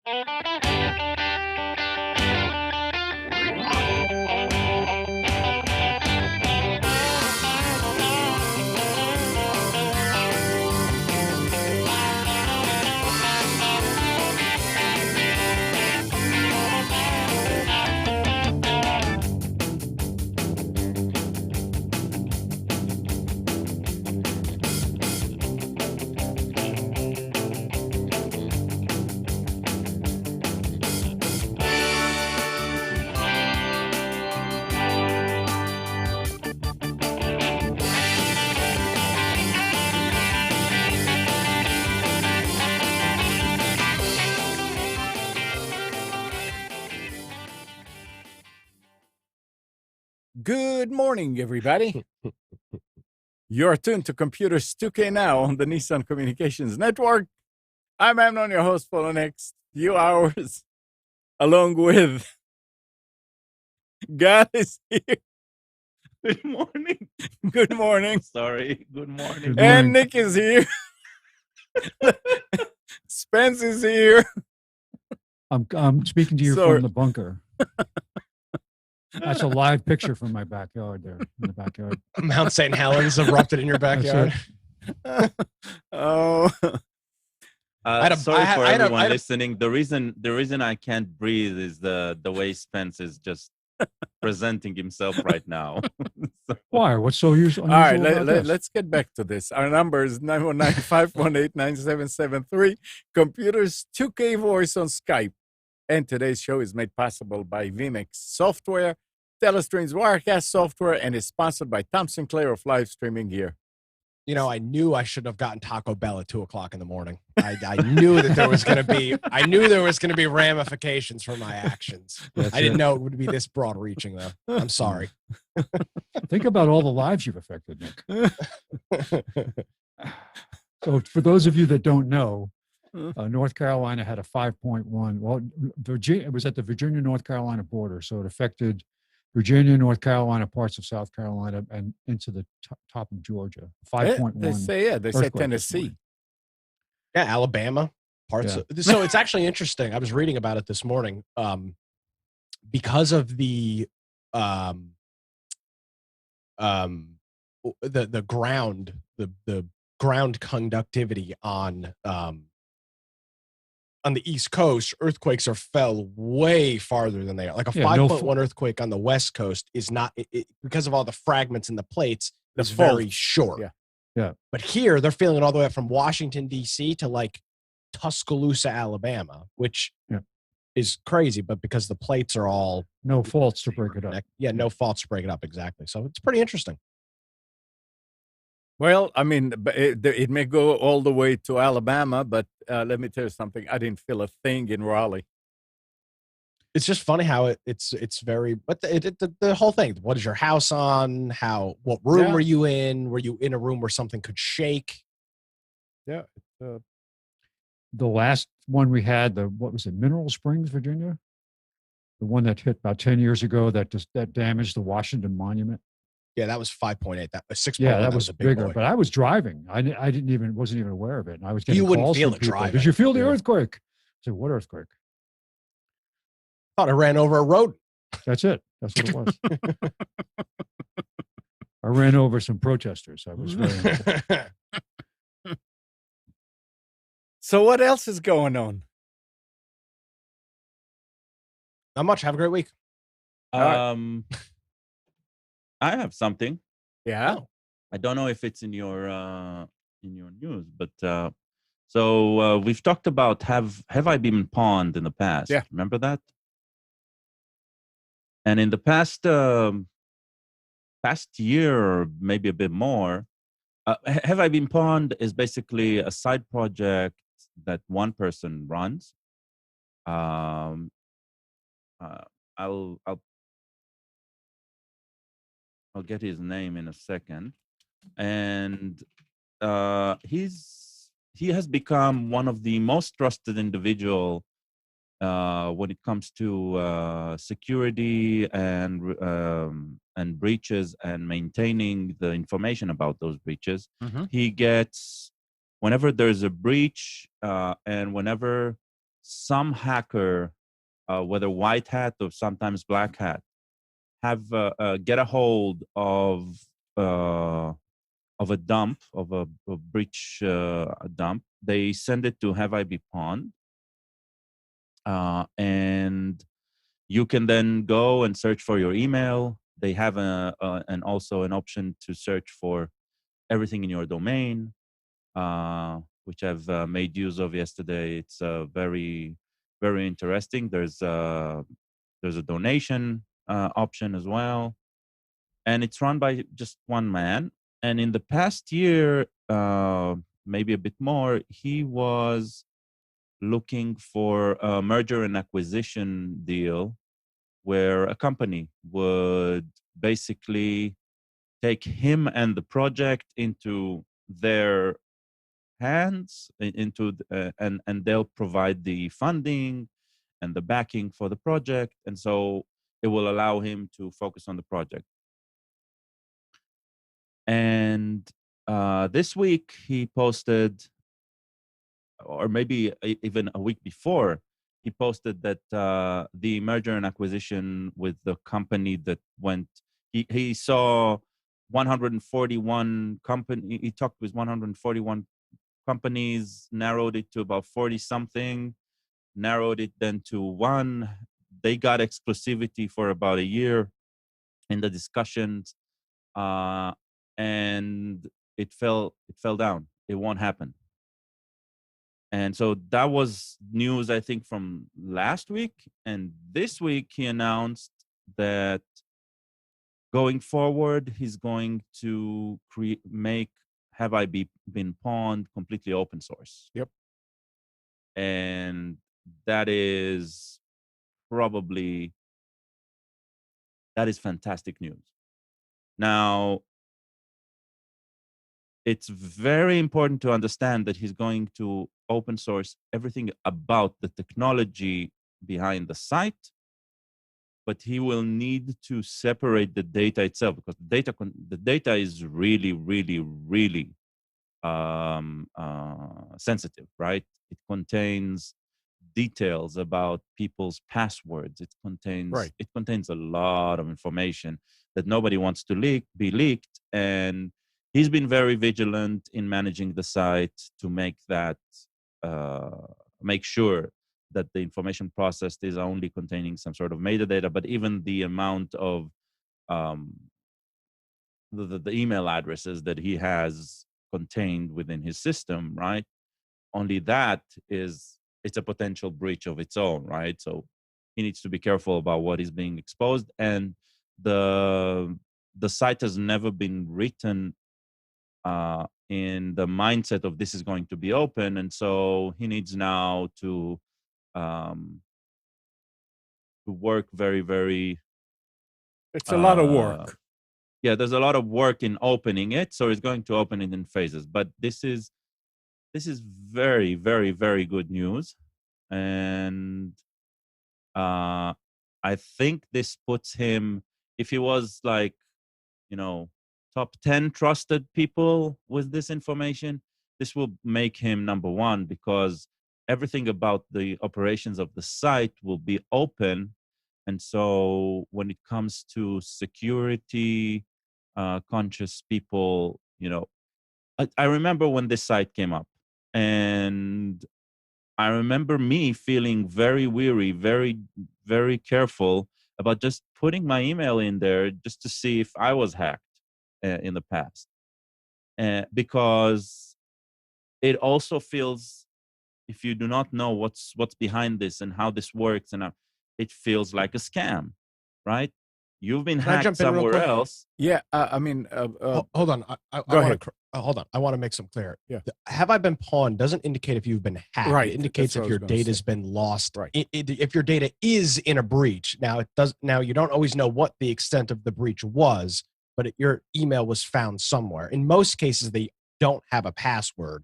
Good morning, everybody. You're tuned to Computers 2K Now on the Nissan Communications Network. I'm Amnon, your host for the next few hours, along with God is here. Good morning. Good morning. Sorry. Good morning. Good And morning. Nick is here. Spence is here. I'm speaking to you Sorry. from the bunker. That's a live picture from my backyard there, in the backyard. Mount St. Helens erupted in your backyard. Oh, Sorry for everyone listening. The reason I can't breathe is the way Spence is just presenting himself right now. Why? What's so unusual? all right. about this? Let's get back to this. Our number is 919-518-9773. Computers 2K Voice on Skype. And today's show is made possible by vMix Software, Telestream's Wirecast software, and is sponsored by Tom Sinclair of Live Streaming Gear. You know, I knew I should have gotten Taco Bell at 2:00 in the morning. I knew that there was going to be ramifications for my actions. I didn't know it would be this broad reaching, though. I'm sorry. Think about all the lives you've affected, Nick. So for those of you that don't know, North Carolina had a 5.1. Well, Virginia, it was at the Virginia-North Carolina border, so it affected Virginia, North Carolina, parts of South Carolina, and into the top of Georgia. 5.1. They say Tennessee. Yeah, Alabama, parts of. So it's actually interesting. I was reading about it this morning. Because of the ground, the ground conductivity on the East Coast, earthquakes fell way farther than they are. Like a 5.1 earthquake on the West Coast is not, because of all the fragments in the plates, it's very short. Yeah. But here, they're feeling it all the way up from Washington, D.C. to like Tuscaloosa, Alabama, which is crazy, but because the plates are all... No faults to break it up. Yeah, no faults to break it up, exactly. So it's pretty interesting. Well, I mean, it may go all the way to Alabama, but let me tell you something. I didn't feel a thing in Raleigh. It's just funny how it's very, but the whole thing. What is your house on? What room were you in? Were you in a room where something could shake? Yeah. The last one we had, what was it, Mineral Springs, Virginia? The one that hit about 10 years ago that damaged the Washington Monument. Yeah, that was 5.8. That was 6.1. Yeah, that was a bigger. Boy. But I was driving. I wasn't even aware of it. And I was getting You wouldn't calls feel from it people. driving. Did you feel the earthquake? I said, what earthquake? Thought I ran over a road. That's it. That's what it was. I ran over some protesters. I was very. So what else is going on? Not much. Have a great week. I have something. Yeah. I don't know if it's in your news, but so we've talked about have I been pawned in the past? Yeah. Remember that? And in the past year, or maybe a bit more, Have I Been Pawned is basically a side project that one person runs. I'll get his name in a second, and he has become one of the most trusted individual when it comes to security and breaches and maintaining the information about those breaches. Mm-hmm. He gets, whenever there's a breach and whenever some hacker, whether white hat or sometimes black hat, have get a hold of a dump, of a breach dump. They send it to Have I Be Pawned, and you can then go and search for your email. They have and also an option to search for everything in your domain, which I've made use of yesterday. It's very, very interesting. There's a donation option as well, and it's run by just one man. And in the past year, maybe a bit more, he was looking for a merger and acquisition deal where a company would basically take him and the project into their hands, and they'll provide the funding and the backing for the project, and so it will allow him to focus on the project. And this week he posted, or maybe even a week before, he posted that the merger and acquisition with the company that went, he saw 141 company. He talked with 141 companies, narrowed it to about 40 something, narrowed it then to one. They got exclusivity for about a year in the discussions, and it fell down. It won't happen. And so that was news, I think, from last week. And this week he announced that going forward, he's going to make Have I Been Pawned completely open source. Yep. And that is fantastic news. Now, it's very important to understand that he's going to open source everything about the technology behind the site, but he will need to separate the data itself, because the data is really, really, really sensitive, right? It contains details about people's passwords. It contains a lot of information that nobody wants to be leaked, and he's been very vigilant in managing the site to make sure that the information processed is only containing some sort of metadata, but even the amount of the email addresses that he has contained within his system, right? Only that it's a potential breach of its own, right? So he needs to be careful about what is being exposed, and the site has never been written in the mindset of this is going to be open, and so he needs now to work very, very. It's a lot of work. Yeah, there's a lot of work in opening it, so he's going to open it in phases. But this is very, very, very good news, and I think this puts him, if he was like, top 10 trusted people with this information, this will make him number one, because everything about the operations of the site will be open. And so when it comes to security conscious people, I remember when this site came up, and I remember me feeling very weary, very, very careful about just putting my email in there just to see if I was hacked in the past. Because it also feels, if you do not know what's behind this and how this works, and it feels like a scam, right? You've been hacked somewhere else. Yeah, I mean, hold on. I want to hold on. I want to make some clear. Yeah. Have I been pawned doesn't indicate if you've been hacked. Right. It indicates if your data's been lost. Right. If your data is in a breach. Now you don't always know what the extent of the breach was, but your email was found somewhere. In most cases, they don't have a password,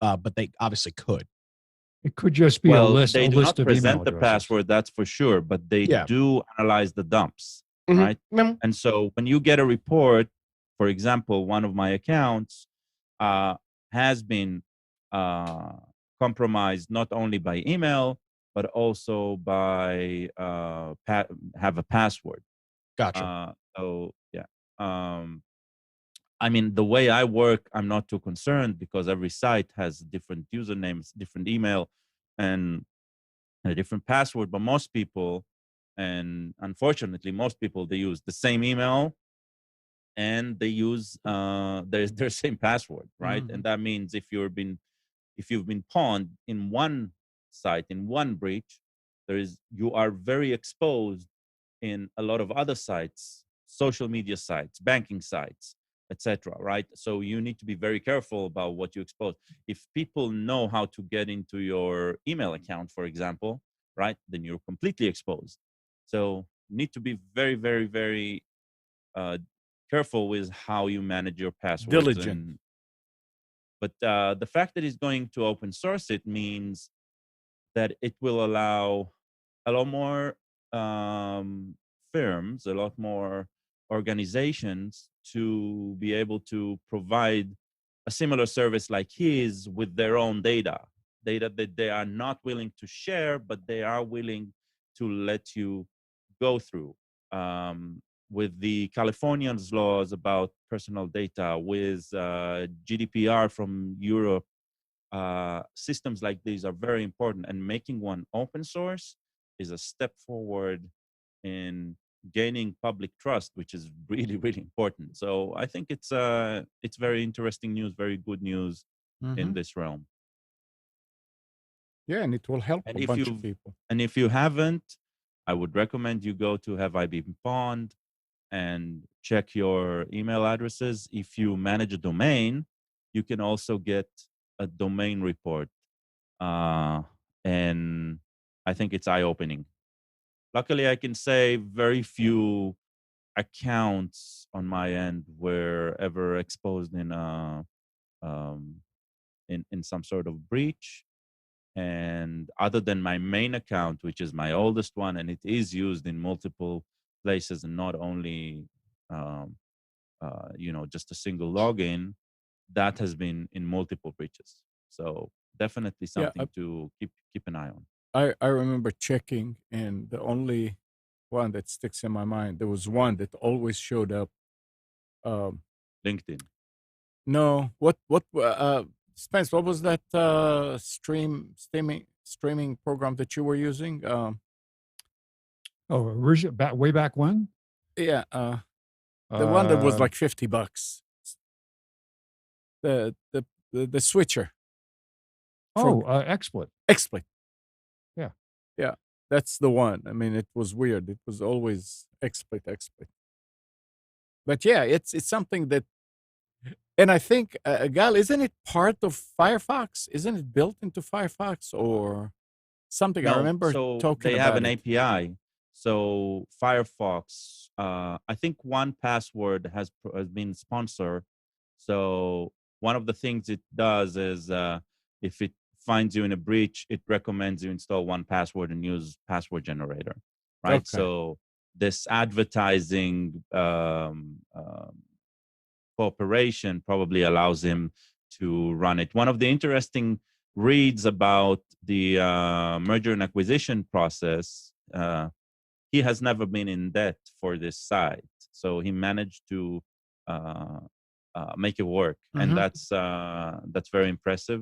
but they obviously could. It could just be a list. They do not present the addresses. password, that's for sure, but they do analyze the dumps. Mm-hmm. Right? Mm-hmm. And so when you get a report, for example, one of my accounts has been compromised not only by email, but also by have a password. Gotcha. So yeah. I mean, the way I work, I'm not too concerned because every site has different usernames, different email, and a different password. But most people, and unfortunately, most people, they use the same email and they use their same password, right? Mhm. And that means if you've been pawned in one site, in one breach, you are very exposed in a lot of other sites, social media sites, banking sites, etc. Right? So you need to be very careful about what you expose. If people know how to get into your email account, for example, right, then you're completely exposed. So you need to be very, very, very uh, careful with how you manage your passwords. Diligent. But the fact that he's going to open source it means that it will allow a lot more firms, a lot more organizations to be able to provide a similar service like his with their own data that they are not willing to share, but they are willing to let you go through. With the Californians laws about personal data, with GDPR from Europe, systems like these are very important, and making one open source is a step forward in gaining public trust, which is really, really important. So I think it's very interesting news, very good news in Mhm. this realm. Yeah, and it will help And a bunch of people. if you haven't, I would recommend you go to Have I Been Pawned and check your email addresses. If you manage a domain, you can also get a domain report. And I think it's eye-opening. Luckily, I can say very few accounts on my end were ever exposed in um, in some sort of breach. And other than my main account, which is my oldest one, and it is used in multiple places and not only just a single login, that has been in multiple breaches. So definitely Yeah, something to keep an eye on. I remember checking, and the only one that sticks in my mind, there was one that always showed up. Um, LinkedIn. no, what Spence, what was that streaming program that you were using? Oh, original, way back when? Yeah, the one that was Uh, like $50. The switcher. XSplit. XSplit. Yeah. Yeah, that's the one. I mean, it was weird. It was always XSplit. But yeah, it's something that, and I think, Gal, isn't it part of Firefox? Isn't it built into Firefox or something? I No, remember so talking they have about an it. API. So Firefox, I think 1Password has been sponsor. So one of the things it does is if it finds you in a breach, it recommends you install 1Password and use password generator, right? Okay. So this advertising cooperation probably allows him to run it. One of the interesting reads about the merger and acquisition process, he has never been in debt for this site, so he managed to make it work, and Mhm. that's very impressive.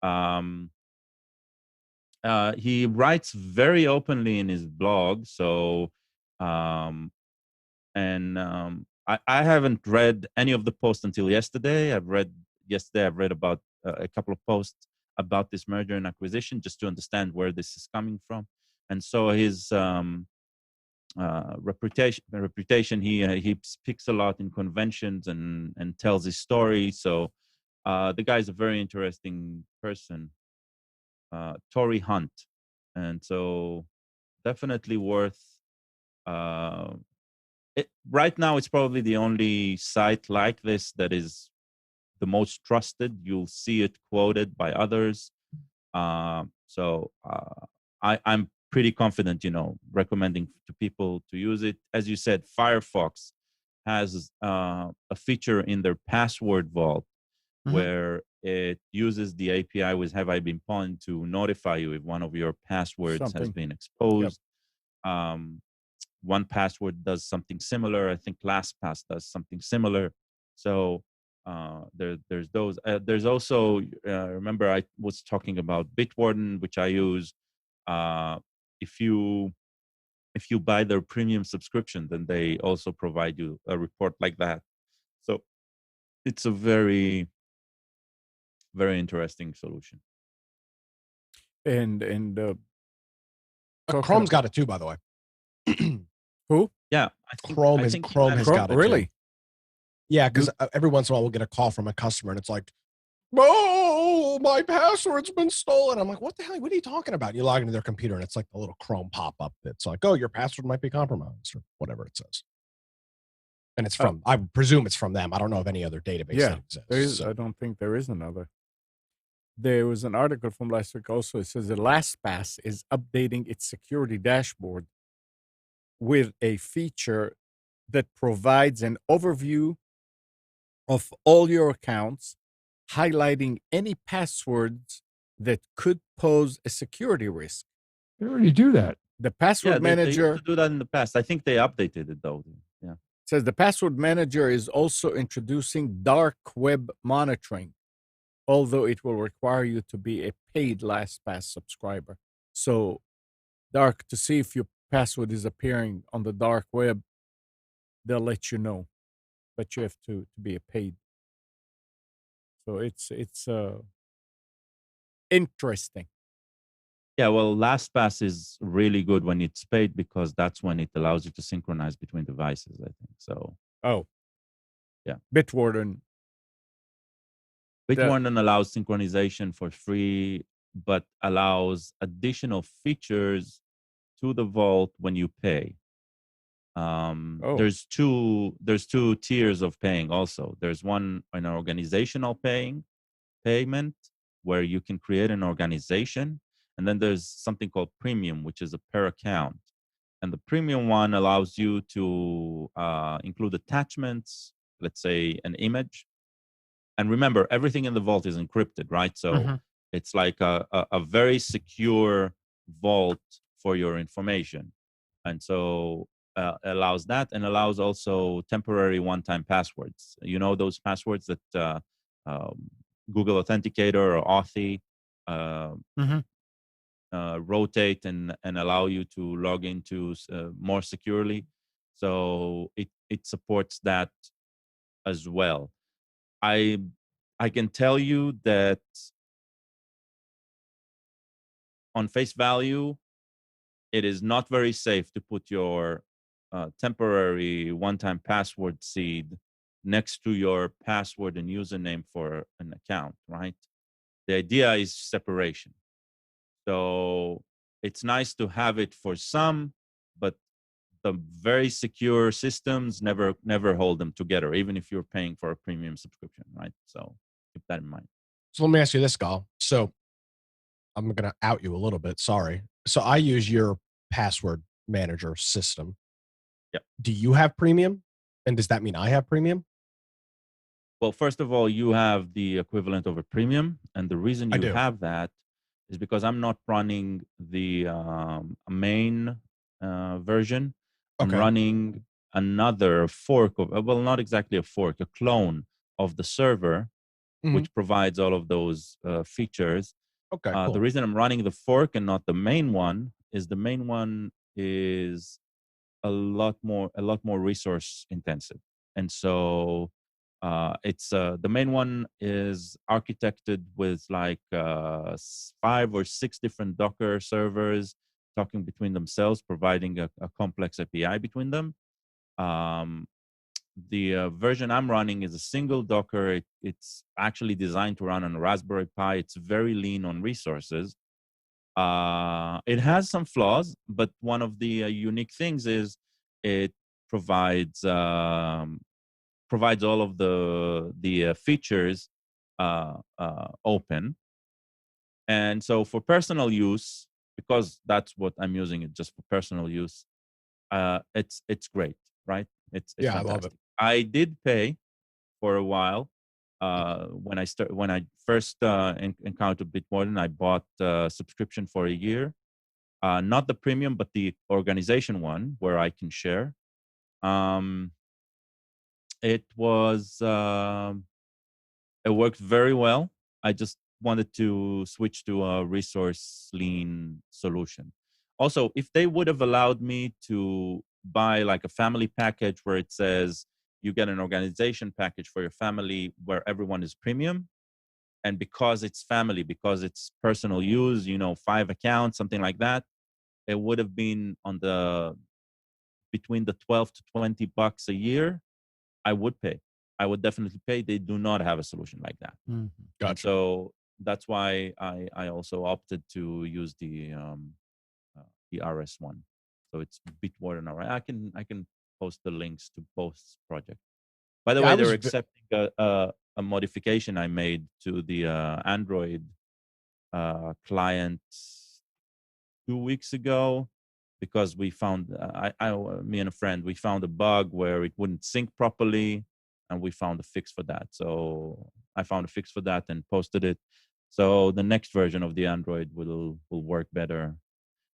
Um, he writes very openly in his blog, so I haven't read any of the posts until yesterday. I've read about a couple of posts about this merger and acquisition just to understand where this is coming from. And so his reputation, he speaks a lot in conventions and tells his story. So the guy is a very interesting person, Tory Hunt, and so definitely worth. Uh, right now, it's probably the only site like this that is the most trusted. You'll see it quoted by others. I'm pretty confident, recommending to people to use it. As you said, Firefox has a feature in their password vault Mhm. where It uses the API with Have I Been Pwned to notify you if one of your passwords has Something. been exposed. One password does something similar. I think LastPass does something similar. So there's those. There's also, remember I was talking about BitWarden, which I use. If you buy their premium subscription, then they also provide you a report like that. So it's a very, very interesting solution. And Chrome's got it too, by the way. who? Yeah, Chrome has got it really? too. Yeah, because every once in a while we'll get a call from a customer and it's like, "Oh, my password's been stolen." I'm like, "What the hell? What are you talking about?" You log into their computer and it's like a little Chrome pop-up that's like, "Oh, your password might be compromised," or whatever it says. And it's from, I presume it's from them. I don't know of any other database that exists. I don't think there is another. There was an article from last week also. It says that LastPass is updating its security dashboard with a feature that provides an overview of all your accounts, highlighting any passwords that could pose a security risk. They already do that. The password They manager used to do that in the past. I think they updated it though. Yeah. says the password manager is also introducing dark web monitoring, although it will require you to be a paid LastPass subscriber. So, dark, to see if your password is appearing on the dark web, they'll let you know, but you have to be a paid. So it's interesting. Yeah, well, LastPass is really good when it's paid because that's when it allows you to synchronize between devices, I think. So, yeah. BitWarden allows synchronization for free, but allows additional features to the vault when you pay. There's two tiers of paying also. There's one, an organizational payment where you can create an organization. And then there's something called premium, which is a per account. And the premium one allows you to include attachments, let's say an image. And remember, everything in the vault is encrypted, right? So it's like a very secure vault for your information. And so allows that, and allows also temporary one-time passwords. You know, those passwords that Google Authenticator or Authy rotate and allow you to log into more securely. So it supports that as well. I can tell you that on face value, it is not very safe to put your temporary one-time password seed next to your password and username for an account, right? The idea is separation. So it's nice to have it for some, but the very secure systems never hold them together, even if you're paying for a premium subscription, right? So keep that in mind. So let me ask you this, Gal. So I'm going to out you a little bit. Sorry. So I use your password manager system. Yep. Do you have premium? And does that mean I have premium? Well, first of all, you have the equivalent of a premium. And the reason you have that is because I'm not running the main version. I'm running another fork of, well, not exactly a fork, a clone of the server, which provides all of those features. Okay, cool. The reason I'm running the fork and not the main one is the main one is a lot more resource intensive. And so it's the main one is architected with like 5 or 6 different Docker servers talking between themselves, providing a complex API between them. The version I'm running is a single Docker. It's actually designed to run on a Raspberry Pi. It's very lean on resources. It has some flaws, but one of the unique things is it provides all of the features open. And so for personal use, because that's what I'm using it just for personal use, it's great, right? It's yeah, fantastic. I love it. I did pay for a while when I first encountered BitWarden, I bought a subscription for a year, not the premium, but the organization one where I can share. It worked very well. I just wanted to switch to a resource lean solution. Also, if they would have allowed me to buy like a family package where it says you get an organization package for your family where everyone is premium, and because it's family, because it's personal use, 5 accounts, something like that, it would have been between the 12 to $20 a year. I would pay. I would definitely pay. They do not have a solution like that. Gotcha. So that's why I also opted to use the RS one. So it's BitWarden. I can post the links to both projects. By the way, they're accepting a modification I made to the Android client 2 weeks ago, because we found me and a friend, we found a bug where it wouldn't sync properly, and we found a fix for that. So I found a fix for that and posted it. So the next version of the Android will work better.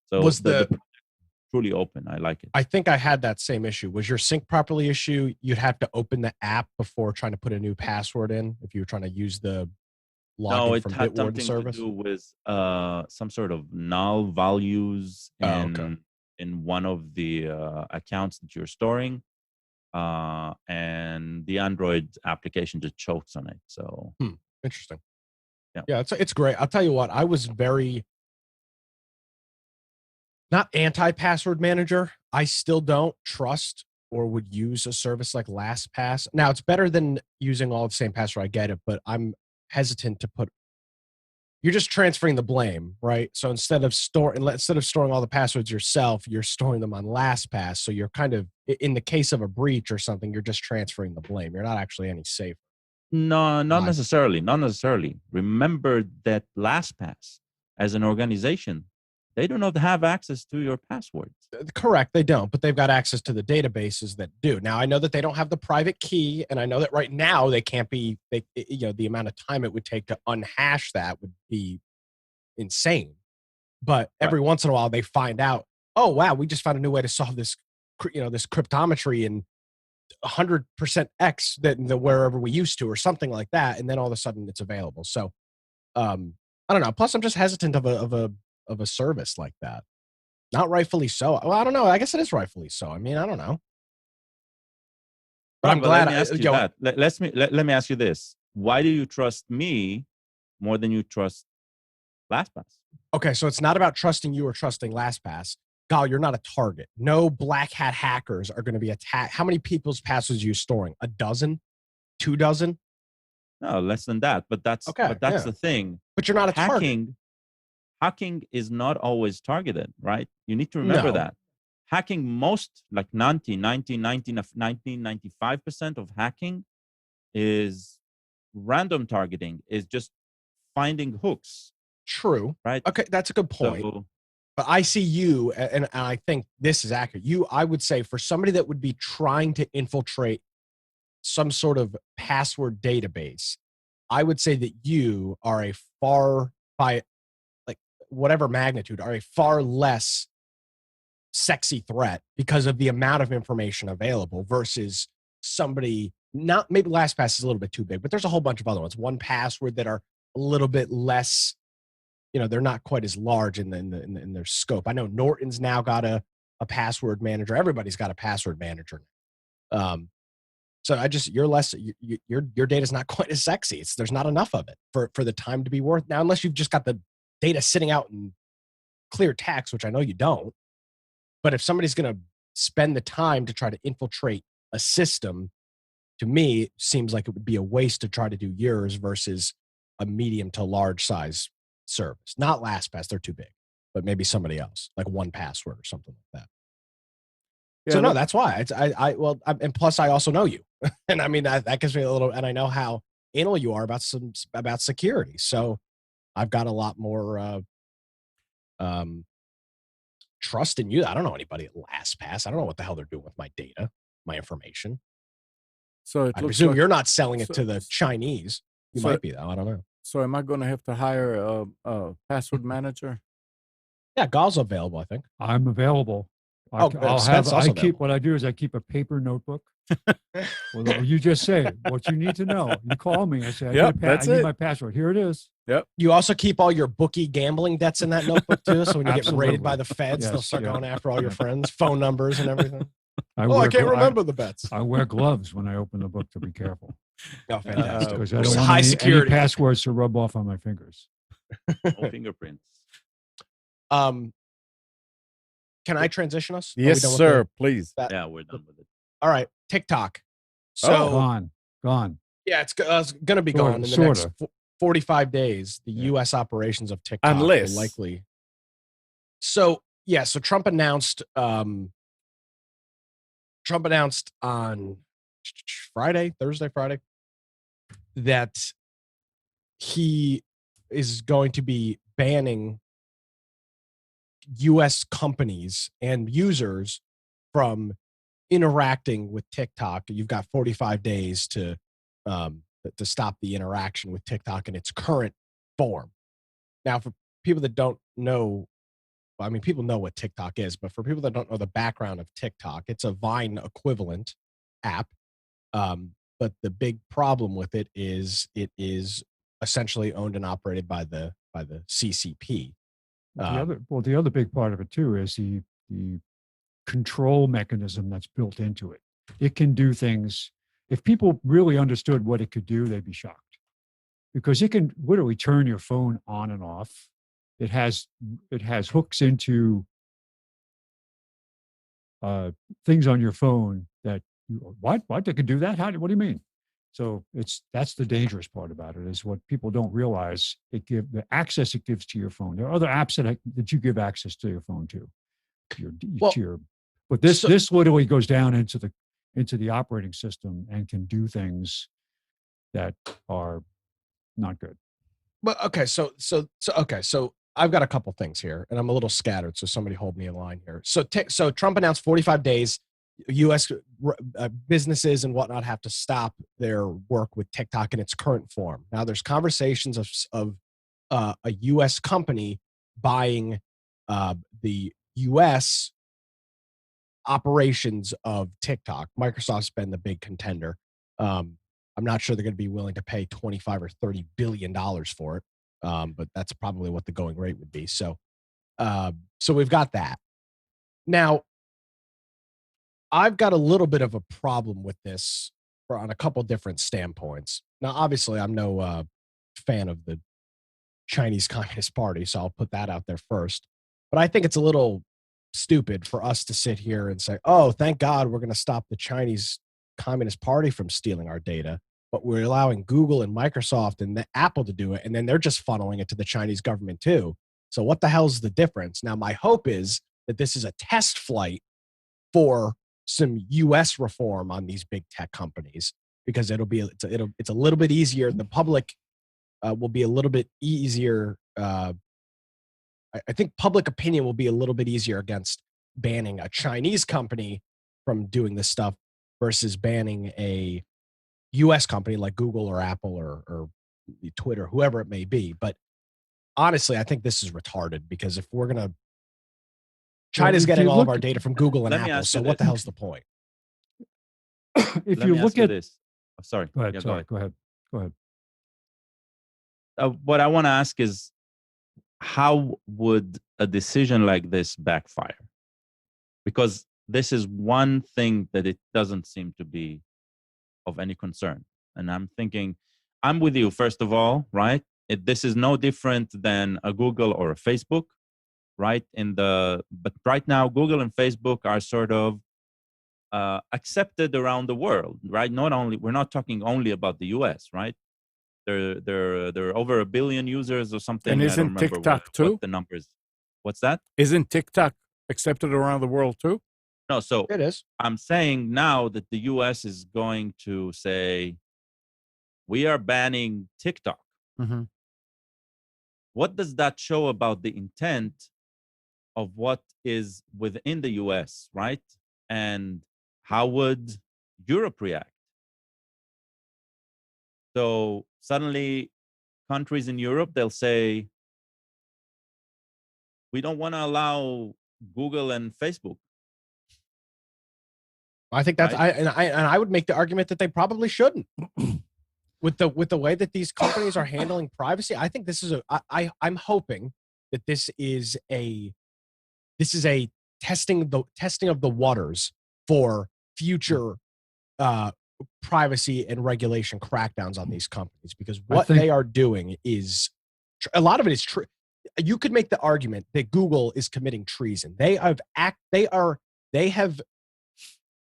So Was the truly open. I like it. I think I had that same issue. Was your sync properly issue? You'd have to open the app before trying to put a new password in if you were trying to use the login from had BitWarden something service? to do with some sort of null values in one of the accounts that you're storing, and the Android application just chokes on it. So interesting. Yeah, it's great. I'll tell you what, I was very not anti-password manager. I still don't trust or would use a service like LastPass. Now, it's better than using all the same password. I get it, but I'm hesitant to put. You're just transferring the blame, right? So instead of storing all the passwords yourself, you're storing them on LastPass. So you're kind of, in the case of a breach or something, you're just transferring the blame. You're not actually any safer. No, not necessarily. Not necessarily. Remember that LastPass, as an organization, they do not have access to your passwords. Correct, they don't, but they've got access to the databases that do. Now, I know that they don't have the private key, and I know that right now they can't be. The amount of time it would take to unhash that would be insane. But every once in a while, they find out, oh wow, we just found a new way to solve this, this cryptometry in 100% X that wherever we used to, or something like that, and then all of a sudden it's available. So, I don't know. Plus, I'm just hesitant of a service like that. Not rightfully so. Well, I don't know. I guess it is rightfully so. I mean, I don't know. But I'm glad. Let me ask you that. Let me ask you this. Why do you trust me more than you trust LastPass? Okay, so it's not about trusting you or trusting LastPass. Gal, you're not a target. No black hat hackers are going to be attacked. How many people's passwords are you storing? A dozen? 2 dozen? No, less than that. But that's the thing. But you're not a target. Hacking is not always targeted, right? You need to remember that. Hacking, most, like 95% of hacking is random targeting, is just finding hooks. True. Right? Okay, that's a good point. So, but I see you, and I think this is accurate. I would say, for somebody that would be trying to infiltrate some sort of password database, I would say that you are a far, by like whatever magnitude, are a far less sexy threat because of the amount of information available versus somebody, not maybe LastPass is a little bit too big, but there's a whole bunch of other ones. 1Password that are a little bit less, they're not quite as large in their scope. I know Norton's now got a password manager. Everybody's got a password manager. So you're less, your data's not quite as sexy. There's not enough of it for the time to be worth. Now, unless you've just got the data sitting out in clear text, which I know you don't. But if somebody's going to spend the time to try to infiltrate a system, to me, it seems like it would be a waste to try to do yours versus a medium to large size service. Not LastPass, they're too big, but maybe somebody else, like 1Password or something like that. Yeah, so no, that's why. And plus I also know you, and I mean that gives me a little, and I know how anal you are about security. So I've got a lot more trust in you. I don't know anybody at LastPass. I don't know what the hell they're doing with my data, my information. So it I looks presume like, you're not selling it so- to the Chinese. You so- might be though. I don't know. So am I going to have to hire a password manager? Yeah, Gauze available. I think. I'm available. Oh, good. Spence also available. What I do is I keep a paper notebook. Well, you just say what you need to know. You call me. I say, Yep, I that's need it. my password. Here it is. You also keep all your bookie gambling debts in that notebook too. So when you get raided by the feds, they'll Yes, start yeah. going after all your friends, phone numbers, and everything. I wear can't glo- remember the bets. I wear gloves when I open the book to be careful Oh, fantastic! because I There's don't want high any security. passwords to rub off on my fingers. No fingerprints. Can I transition us? Are we Yes, done with sir. Please. that? Yeah, we're done with it. All right, TikTok. So Gone. yeah, it's going to be Sorta, gone in the next sorta. 45 days. The Yeah. U.S. operations of TikTok Unless. will likely. So yeah, so Trump announced on Thursday, Friday, that he is going to be banning U.S. companies and users from interacting with TikTok. You've got 45 days to stop the interaction with TikTok in its current form. Now, for people that don't know, I mean, people know what TikTok is, but for people that don't know the background of TikTok, it's a Vine equivalent app. But the big problem with it is essentially owned and operated by the CCP. The other big part of it too is the control mechanism that's built into it. It can do things. If people really understood what it could do, they'd be shocked, because it can literally turn your phone on and off. It has hooks into things on your phone that what they could do that. What do you mean? So that's the dangerous part about it, is what people don't realize. The access it gives to your phone. There are other apps that you give access to your phone to. But this literally goes down into the operating system and can do things that are not good. But okay, so I've got a couple things here, and I'm a little scattered, so somebody hold me in line here. So Trump announced 45 days. U.S. Businesses and whatnot have to stop their work with TikTok in its current form. Now, there's conversations of a U.S. company buying the U.S. operations of TikTok. Microsoft's been the big contender. I'm not sure they're going to be willing to pay $25 or $30 billion for it, but that's probably what the going rate would be. So we've got that. Now, I've got a little bit of a problem with this on a couple different standpoints. Now, obviously, I'm no fan of the Chinese Communist Party, so I'll put that out there first. But I think it's a little stupid for us to sit here and say, oh, thank God we're going to stop the Chinese Communist Party from stealing our data, but we're allowing Google and Microsoft and Apple to do it, and then they're just funneling it to the Chinese government too. So what the hell's the difference? Now, my hope is that this is a test flight for some U.S. reform on these big tech companies, because it's a little bit easier. The public will be a little bit easier. I think public opinion will be a little bit easier against banning a Chinese company from doing this stuff versus banning a U.S. company like Google or Apple or Twitter, whoever it may be. But honestly, I think this is retarded, because if we're going to, China's getting all of our data from Google and Apple, so what the hell's the point? If Let you me look ask you at this. Oh, sorry. Go ahead. Yeah, Sorry. Go ahead. What I want to ask is, how would a decision like this backfire? Because this is one thing that it doesn't seem to be of any concern. And I'm thinking, I'm with you, first of all, right? This is no different than a Google or a Facebook, right? But right now, Google and Facebook are sort of accepted around the world, right? We're not talking only about the US, right? There are over 1 billion users or something. And I don't isn't remember TikTok too? what the numbers. What's that? Isn't TikTok accepted around the world too? No, so It is. I'm saying now that the US is going to say, we are banning TikTok. Mm-hmm. What does that show about the intent of what is within the US, right? And how would Europe react? So suddenly countries in Europe, they'll say, we don't want to allow Google and Facebook. I think that's Right. I would make the argument that they probably shouldn't. With the way that these companies are handling privacy, I think this is I'm hoping that this is a testing of the waters for future privacy and regulation crackdowns on these companies, because what they are doing is a lot of it is true. You could make the argument that Google is committing treason. They have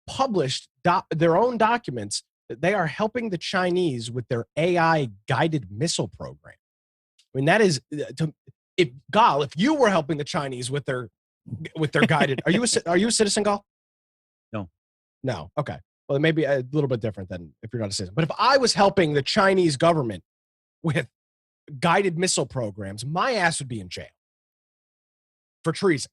published their own documents that they are helping the Chinese with their AI guided missile program. I mean, that is if you were helping the Chinese with their guided, are you a citizen, Gal? No. Okay. Well, it may be a little bit different than if you're not a citizen. But if I was helping the Chinese government with guided missile programs, my ass would be in jail for treason.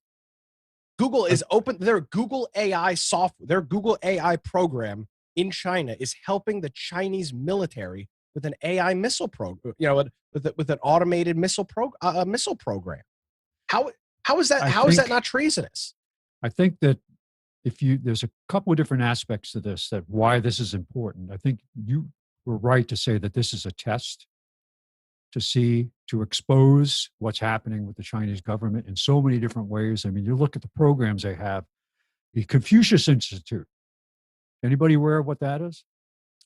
Google is open. Their Google AI software, their Google AI program in China is helping the Chinese military with an AI missile program. With an automated missile program. How is that? How is that not treasonous? I think that there's a couple of different aspects to this, that why this is important. I think you were right to say that this is a test to expose what's happening with the Chinese government in so many different ways. I mean, you look at the programs they have. The Confucius Institute. Anybody aware of what that is?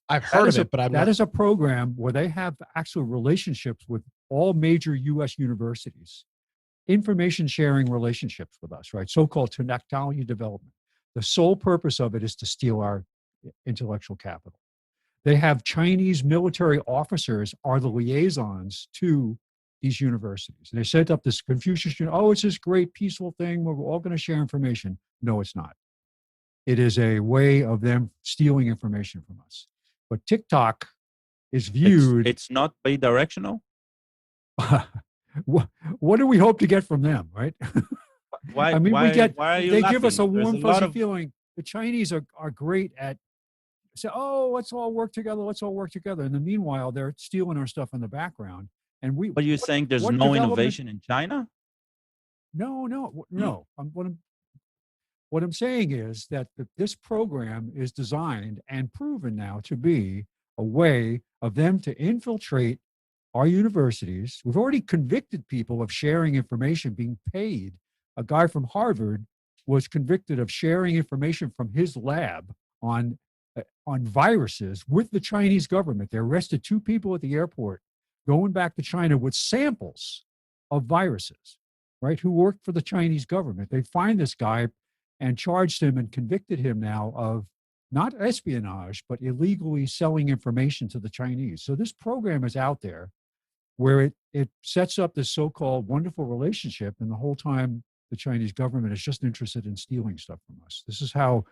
I've heard of it, but that is a program where they have actual relationships with all major U.S. universities, information sharing relationships with us, right? So-called technology development. The sole purpose of it is to steal our intellectual capital. They have Chinese military officers are the liaisons to these universities. And they set up this Confucius, it's this great peaceful thing where we're all going to share information. No, it's not. It is a way of them stealing information from us. But TikTok is viewed. It's not bidirectional? What do we hope to get from them, right? Why? I mean, why are you they laughing? give us a warm, There's fuzzy feeling. The Chinese are great at say, let's all work together. Let's all work together. And the meanwhile, they're stealing our stuff in the background. And But you're saying there's no innovation in China? No. What I'm saying is that this program is designed and proven now to be a way of them to infiltrate our universities. We've already convicted people of sharing information, being paid. A guy from Harvard was convicted of sharing information from his lab on viruses with the Chinese government. They arrested 2 people at the airport going back to China with samples of viruses, right, who worked for the Chinese government. They find this guy and charged him and convicted him now of not espionage, but illegally selling information to the Chinese. So this program is out there where it sets up this so-called wonderful relationship, and the whole time the Chinese government is just interested in stealing stuff from us. This is how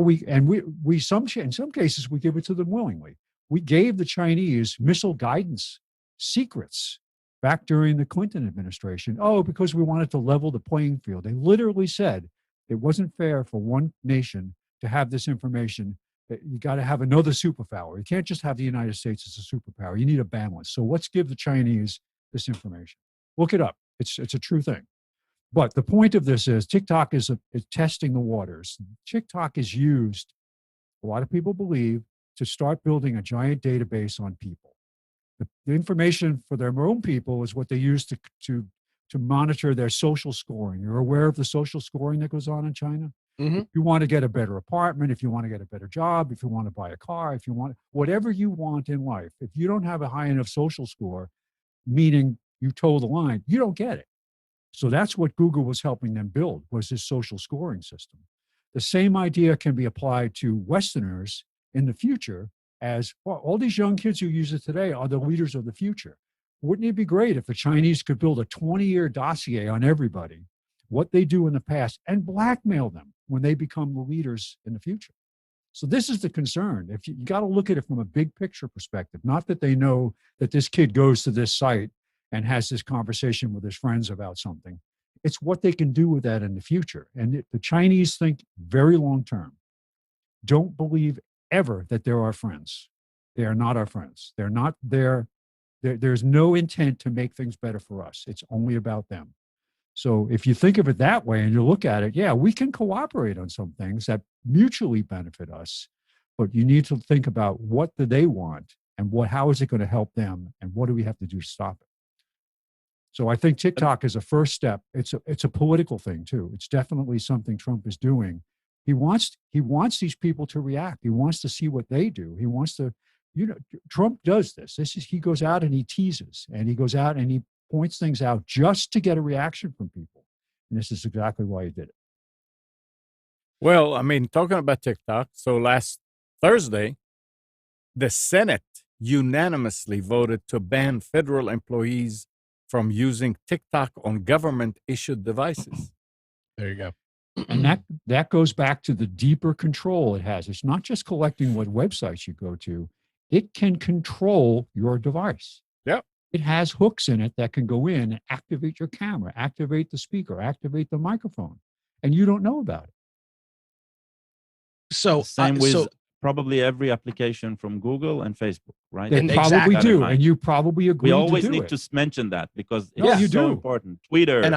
we in some cases we give it to them willingly. We gave the Chinese missile guidance secrets back during the Clinton administration. Because we wanted to level the playing field. They literally said it wasn't fair for one nation to have this information. You got to have another superpower. You can't just have the United States as a superpower. You need a balance. So let's give the Chinese this information. Look it up. It's a true thing. But the point of this is TikTok is testing the waters. TikTok is used, a lot of people believe, to start building a giant database on people. The information for their own people is what they use to monitor their social scoring. You're aware of the social scoring that goes on in China? Mm-hmm. If you want to get a better apartment, if you want to get a better job, if you want to buy a car, if you want whatever you want in life, if you don't have a high enough social score, meaning you toe the line, you don't get it. So that's what Google was helping them build, was this social scoring system. The same idea can be applied to Westerners in the future, as all these young kids who use it today are the leaders of the future. Wouldn't it be great if the Chinese could build a 20-year dossier on everybody, what they do in the past, and blackmail them when they become the leaders in the future? So this is the concern. If you got to look at it from a big picture perspective, not that they know that this kid goes to this site and has this conversation with his friends about something. It's what they can do with that in the future. And the Chinese think very long term. Don't believe ever that they're our friends. They are not our friends. They're not there. There's no intent to make things better for us. It's only about them. So if you think of it that way and you look at it, yeah, we can cooperate on some things that mutually benefit us, but you need to think about what do they want and how is it going to help them and what do we have to do to stop it? So I think TikTok is a first step. It's a political thing too. It's definitely something Trump is doing. He wants these people to react. He wants to see what they do. He wants to, Trump does this. He goes out and he teases and he goes out and he points things out just to get a reaction from people. And this is exactly why he did it. Well, I mean, talking about TikTok, so last Thursday, the Senate unanimously voted to ban federal employees from using TikTok on government-issued devices. There you go. And that goes back to the deeper control it has. It's not just collecting what websites you go to. It can control your device. Yep. It has hooks in it that can go in and activate your camera, activate the speaker, activate the microphone, and you don't know about it. So same with probably every application from Google and Facebook, right? They probably do, and you probably agree. We always to do need it. to mention that because it's so important. Twitter, and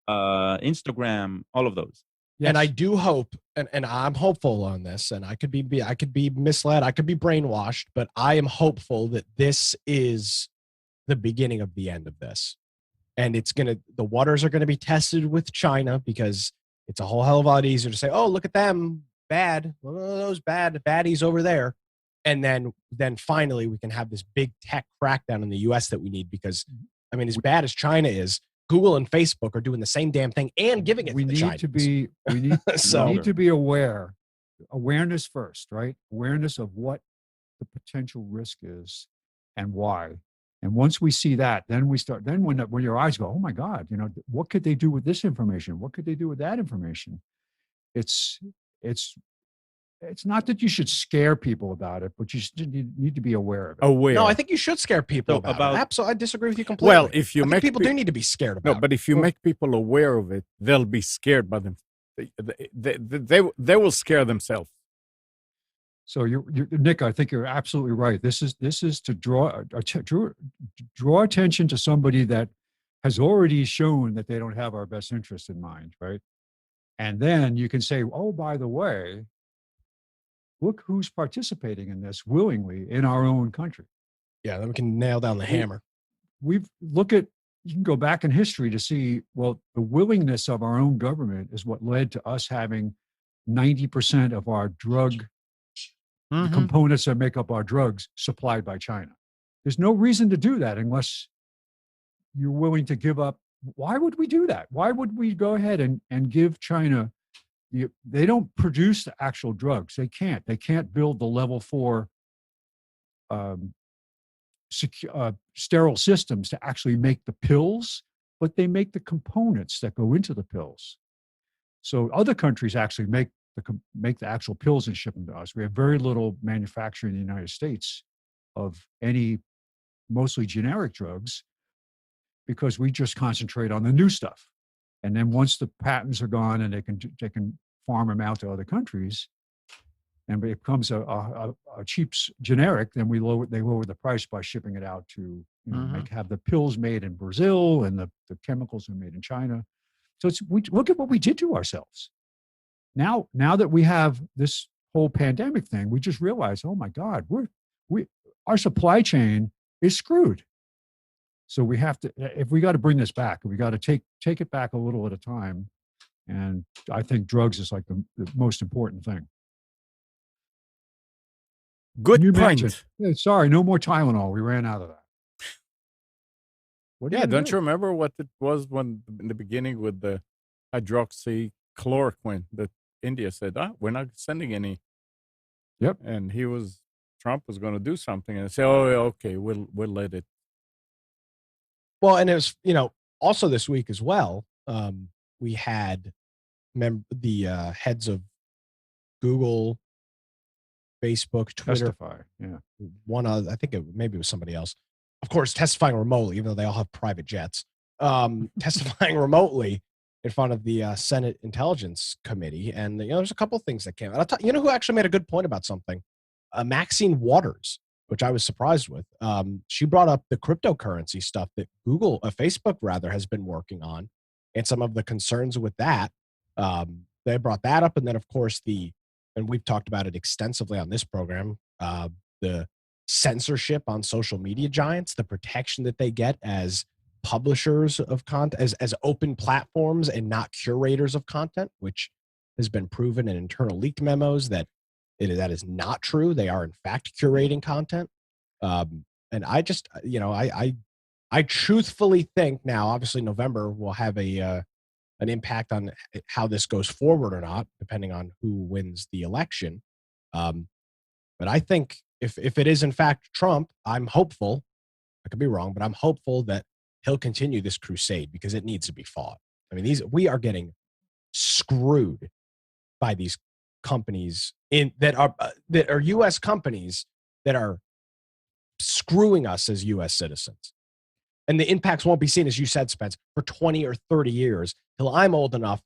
Instagram, all of those. Yes. And I do hope, and I'm hopeful on this, and I could be misled, I could be brainwashed, but I am hopeful that this is the beginning of the end of this. And the waters are gonna be tested with China because it's a whole hell of a lot easier to say, oh, look at them, bad, those bad baddies over there. And then finally we can have this big tech crackdown in the US that we need because, I mean, as bad as China is, Google and Facebook are doing the same damn thing and giving it to the Chinese. We need to be aware. Awareness first, right? Awareness of what the potential risk is and why. And once we see that, then we start. Then when your eyes go, oh my God, what could they do with this information? What could they do with that information? It's not that you should scare people about it, but you need to be aware of it. No, I think you should scare people about it. Absolutely, I disagree with you completely. Well, if you make people do need to be scared about it. No, but if you make people aware of it, they'll be scared by them. They will scare themselves. So Nick, I think you're absolutely right. This is to draw attention to somebody that has already shown that they don't have our best interest in mind, right? And then you can say, oh, by the way, look who's participating in this willingly in our own country. Yeah, then we can nail down the hammer. You can go back in history to see, well, the willingness of our own government is what led to us having 90% of our drug components that make up our drugs supplied by China. There's no reason to do that unless you're willing to give up. Why would we do that? Why would we go ahead and give China? They don't produce the actual drugs. They can't build the level 4 sterile systems to actually make the pills, but they make the components that go into the pills. So other countries actually make the actual pills and ship them to us. We have very little manufacturing in the United States of any mostly generic drugs because we just concentrate on the new stuff. And then once the patents are gone and they can farm them out to other countries, and it becomes a cheap generic, then they lower the price by shipping it out to have the pills made in Brazil and the chemicals are made in China. So we look at what we did to ourselves. Now that we have this whole pandemic thing, we just realize, oh my God, our supply chain is screwed. So we have to, if we got to bring this back, we got to take it back a little at a time. And I think drugs is like the most important thing. Good point. Sorry, no more Tylenol. We ran out of that. Don't you remember what it was when in the beginning with the hydroxychloroquine that India said, we're not sending any. Yep. And Trump was going to do something and say, oh, okay, we'll let it. Well, and it was, also this week as well, we had the heads of Google, Facebook, Twitter. Testify, yeah. One other, I think maybe it was somebody else. Of course, testifying remotely, even though they all have private jets. Testifying remotely in front of the Senate Intelligence Committee. And, there's a couple of things that came out. You know who actually made a good point about something? Maxine Waters which I was surprised with. She brought up the cryptocurrency stuff that Facebook rather, has been working on, and some of the concerns with that. They brought that up, and then of course and we've talked about it extensively on this program, the censorship on social media giants, the protection that they get as publishers of content, as open platforms and not curators of content, which has been proven in internal leaked memos that that is not true. They are in fact curating content. And I just, I truthfully think now, obviously November will have an impact on how this goes forward or not, depending on who wins the election. But I think if it is in fact Trump, I'm hopeful, I could be wrong, but I'm hopeful that he'll continue this crusade because it needs to be fought. I mean, we are getting screwed by these companies that are U.S. companies that are screwing us as U.S. citizens. And the impacts won't be seen, as you said, Spence, for 20 or 30 years till I'm old enough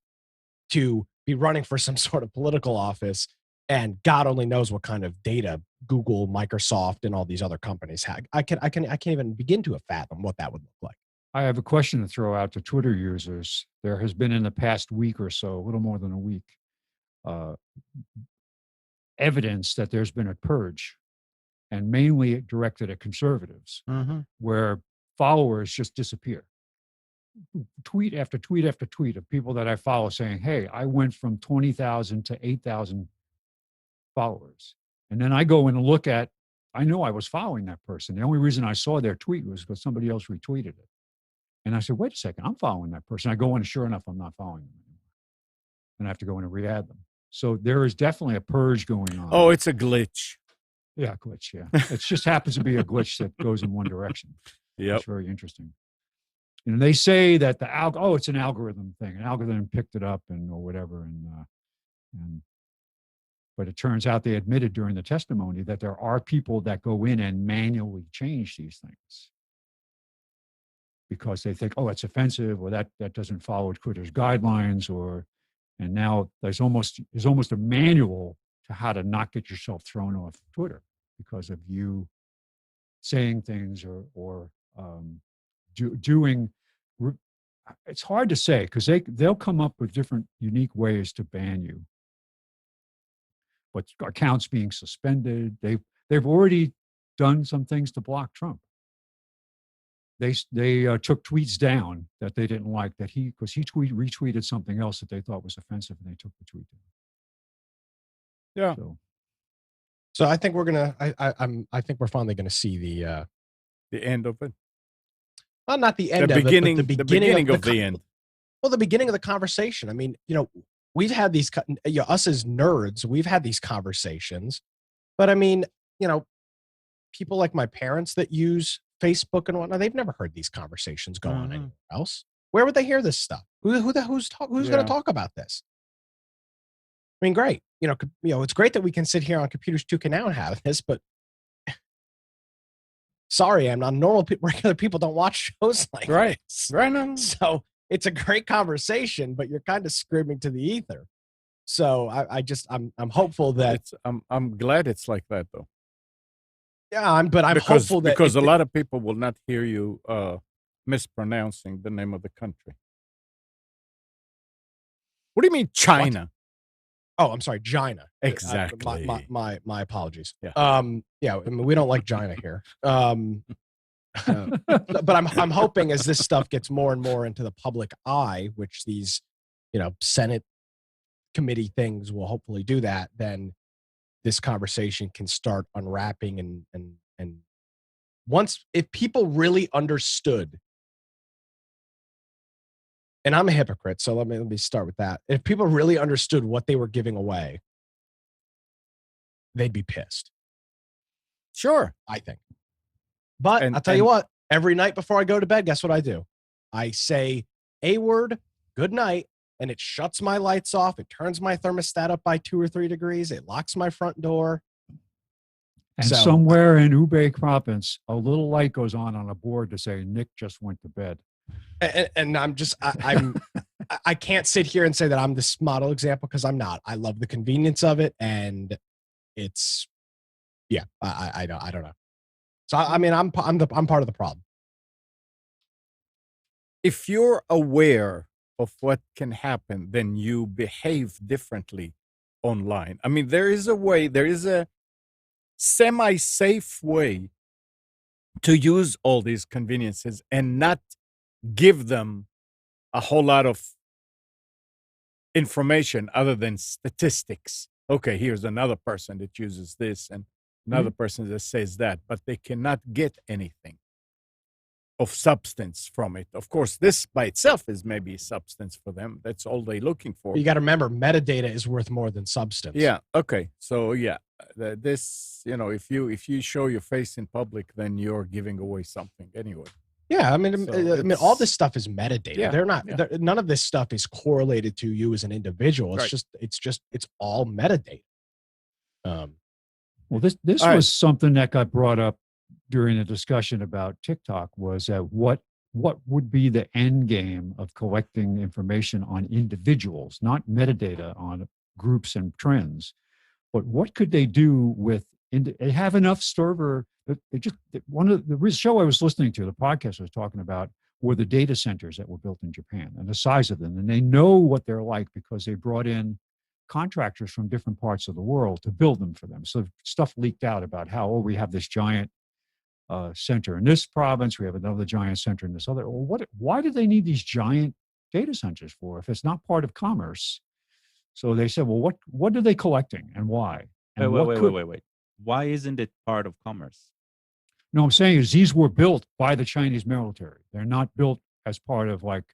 to be running for some sort of political office, and God only knows what kind of data Google, Microsoft, and all these other companies have. I can't even begin to fathom what that would look like. I have a question to throw out to Twitter users. There has been in the past week or so, a little more than a week, evidence that there's been a purge, and mainly directed at conservatives, where followers just disappear. Tweet after tweet after tweet of people that I follow saying, hey, I went from 20,000 to 8,000 followers. And then I go and look at, I know I was following that person. The only reason I saw their tweet was because somebody else retweeted it. And I said, wait a second, I'm following that person. I go in, and sure enough, I'm not following them anymore. And I have to go in and re-add them. So there is definitely a purge going on. Oh, it's a glitch. Yeah, glitch, yeah. It just happens to be a glitch that goes in one direction. Yep. It's very interesting. And they say that it's an algorithm thing. An algorithm picked it up or whatever. But it turns out they admitted during the testimony that there are people that go in and manually change these things because they think, oh, it's offensive, or that doesn't follow Twitter's guidelines, and now there's almost a manual to how to not get yourself thrown off Twitter because of you saying things or doing. It's hard to say because they'll come up with different unique ways to ban you. But accounts being suspended, they've already done some things to block Trump. They took tweets down that they didn't like because he retweeted something else that they thought was offensive, and they took the tweet down. Yeah. So I think we're gonna. I think we're finally gonna see the end of it. Well, not the end the of beginning, it, but the beginning of the end. Well, the beginning of the conversation. I mean, we've had these. Us as nerds, we've had these conversations, but I mean, people like my parents that use Facebook and whatnot, they've never heard these conversations go on anywhere else. Where would they hear this stuff? Who's going to talk about this? I mean, great. It's great that we can sit here on Computers 2K now and have this, but sorry, I'm not normal. Regular people don't watch shows like this. Right now. So it's a great conversation, but you're kind of screaming to the ether. So I'm hopeful that I'm glad it's like that though. Yeah, I'm hopeful that because a lot of people will not hear you mispronouncing the name of the country. What do you mean, China? What? Oh, I'm sorry, Gina. Exactly. My apologies. Yeah. I mean, we don't like Gina here. But I'm hoping as this stuff gets more and more into the public eye, which these, Senate committee things will hopefully do that, then this conversation can start unwrapping and if people really understood, and I'm a hypocrite, so let me start with that. If people really understood what they were giving away, they'd be pissed. Sure. I think. But I'll tell you what, every night before I go to bed, guess what I do? I say a word, good night, and it shuts my lights off. It turns my thermostat up by 2 or 3 degrees. It locks my front door. And somewhere in Hubei province, a little light goes on a board to say, Nick just went to bed. And I can't sit here and say that I'm this model example because I'm not. I love the convenience of it. And it's, I don't know. So I mean, I'm part of the problem. If you're aware of what can happen, then you behave differently online. I mean, there is a semi-safe way to use all these conveniences and not give them a whole lot of information other than statistics. Okay, here's another person that uses this and another person that says that, but they cannot get anything of substance from it. Of course, this by itself is maybe substance for them. That's all they're looking for. You got to remember, metadata is worth more than substance. Yeah. Okay. So yeah, this, if you show your face in public, then you're giving away something anyway. Yeah, I mean, So all this stuff is metadata. Yeah, They're not. None of this stuff is correlated to you as an individual. It's Right. it's all metadata. Well, this All right. was something that got brought up during the discussion about TikTok, was that what would be the end game of collecting information on individuals, not metadata on groups and trends, but what could they do with? They have enough server. One of the show I was listening to, the podcast I was talking about, were the data centers that were built in Japan and the size of them, and they know what they're like because they brought in contractors from different parts of the world to build them for them. So stuff leaked out about how, we have this giant center in this province, we have another giant center in this other. Well, why do they need these giant data centers for if it's not part of commerce? So they said, well, what are they collecting and why? And Wait. Why isn't it part of commerce? No, I'm saying is these were built by the Chinese military. They're not built as part of like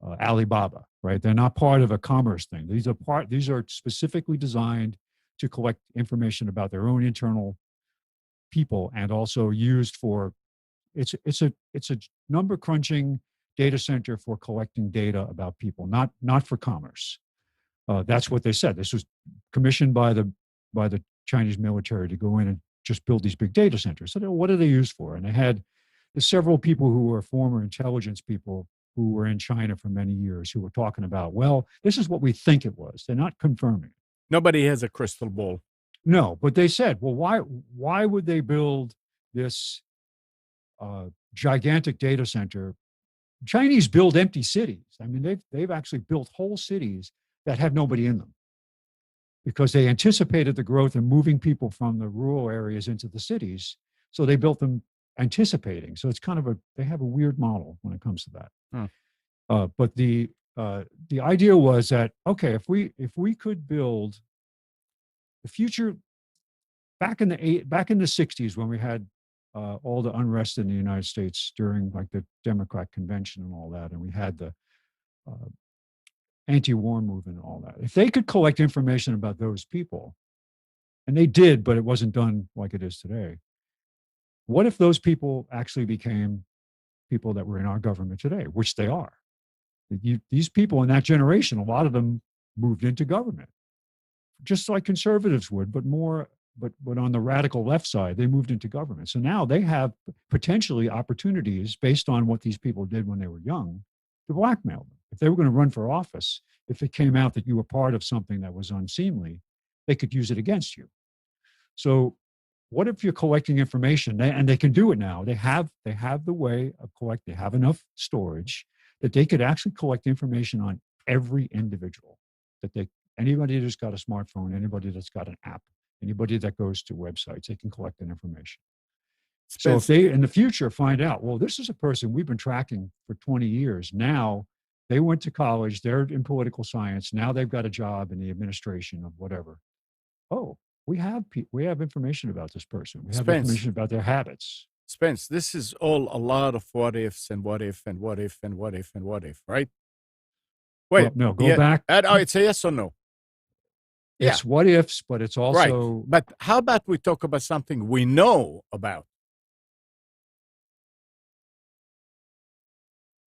Alibaba, right? They're not part of a commerce thing. These are specifically designed to collect information about their own internal people, and also used for it's a number crunching data center for collecting data about people, not for commerce. That's what they said. This was commissioned by the Chinese military to go in and just build these big data centers. So what are they used for? And they had several people who were former intelligence people who were in China for many years who were talking about, well, this is what we think it was. They're not confirming it. Nobody has a crystal ball. No, but they said, well, why would they build this gigantic data center? Chinese build empty cities. I mean, they've actually built whole cities that have nobody in them because they anticipated the growth and moving people from the rural areas into the cities. So they built them anticipating. So it's kind of they have a weird model when it comes to that. But the idea was that, okay, if we could build the future back in the 60s when we had all the unrest in the United States during like the Democrat convention and all that, and we had the anti-war movement and all that. If they could collect information about those people, and they did, but it wasn't done like it is today, what if those people actually became people that were in our government today, which they are? These people in that generation, a lot of them moved into government, just like conservatives would, but on the radical left side, they moved into government. So now they have potentially opportunities based on what these people did when they were young to blackmail them. If they were going to run for office, if it came out that you were part of something that was unseemly, they could use it against you. So what if you're collecting information, and they can do it now? They have the way of collecting. They have enough storage that they could actually collect information on every individual. Anybody that's got a smartphone, anybody that's got an app, anybody that goes to websites, they can collect that information. So if they in the future find out, well, this is a person we've been tracking for 20 years. Now they went to college, they're in political science. Now they've got a job in the administration of whatever. Oh, we have information about this person. We have information about their habits. Spence, this is all a lot of what ifs and what if and what if and what if and what if, right? Wait, well, no, go back. It's a yes or no. It's what ifs, but it's also right. But how about we talk about something we know about?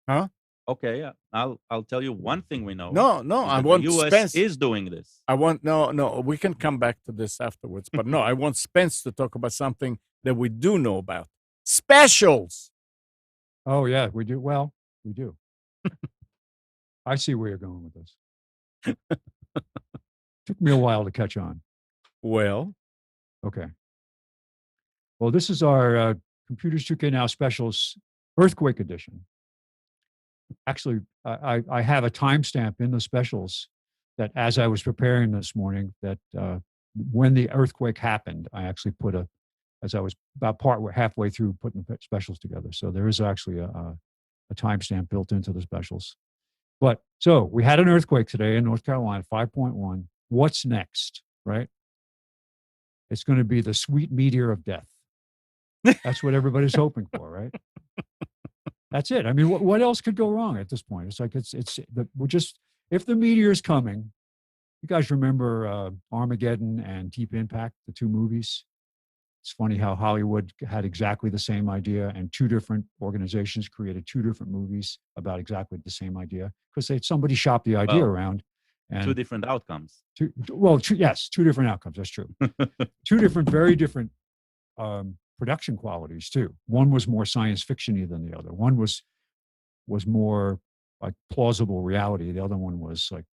Huh? Okay, yeah. I'll tell you one thing we know. No, I want the US Spence is doing this. I want no. We can come back to this afterwards, but no, I want Spence to talk about something that we do know about. Specials. Oh yeah, we do. Well, we do. I see where you're going with this. Took me a while to catch on. Well, okay. Well, this is our Computers 2K Now Specials Earthquake Edition. Actually, I have a timestamp in the specials that as I was preparing this morning, that when the earthquake happened, I actually put as I was about halfway through putting the specials together. So there is actually a timestamp built into the specials. But so we had an earthquake today in North Carolina, 5.1. What's next, right? It's going to be the sweet meteor of death. That's what everybody's hoping for, right? That's it. I mean, what else could go wrong at this point? It's like we're just, if the meteor is coming, you guys remember Armageddon and Deep Impact, the two movies? It's funny how Hollywood had exactly the same idea, and two different organizations created two different movies about exactly the same idea because somebody shopped the idea around. And two different outcomes. Two different outcomes. That's true. Two different, very different production qualities too. One was more science fiction-y than the other. One was more like plausible reality. The other one was like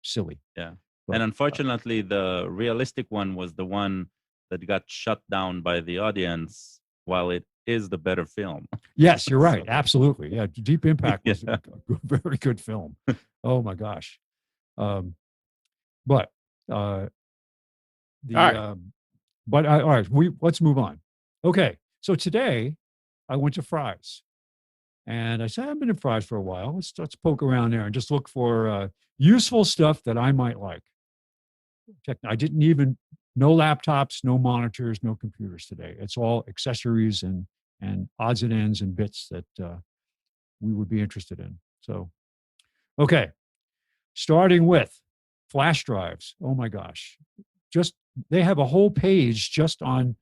silly. Yeah. But, and unfortunately, the realistic one was the one that got shut down by the audience, while it is the better film. Yes, you're right. Absolutely. Yeah. Deep Impact was a very good film. Oh my gosh. All right, let's move on. Okay. So today I went to Fry's and I said, I've been in Fry's for a while. Let's poke around there and just look for useful stuff that I might like. I didn't even, no laptops, no monitors, no computers today. It's all accessories and odds and ends and bits that we would be interested in. So, okay. Starting with flash drives. Oh my gosh. They have a whole page just on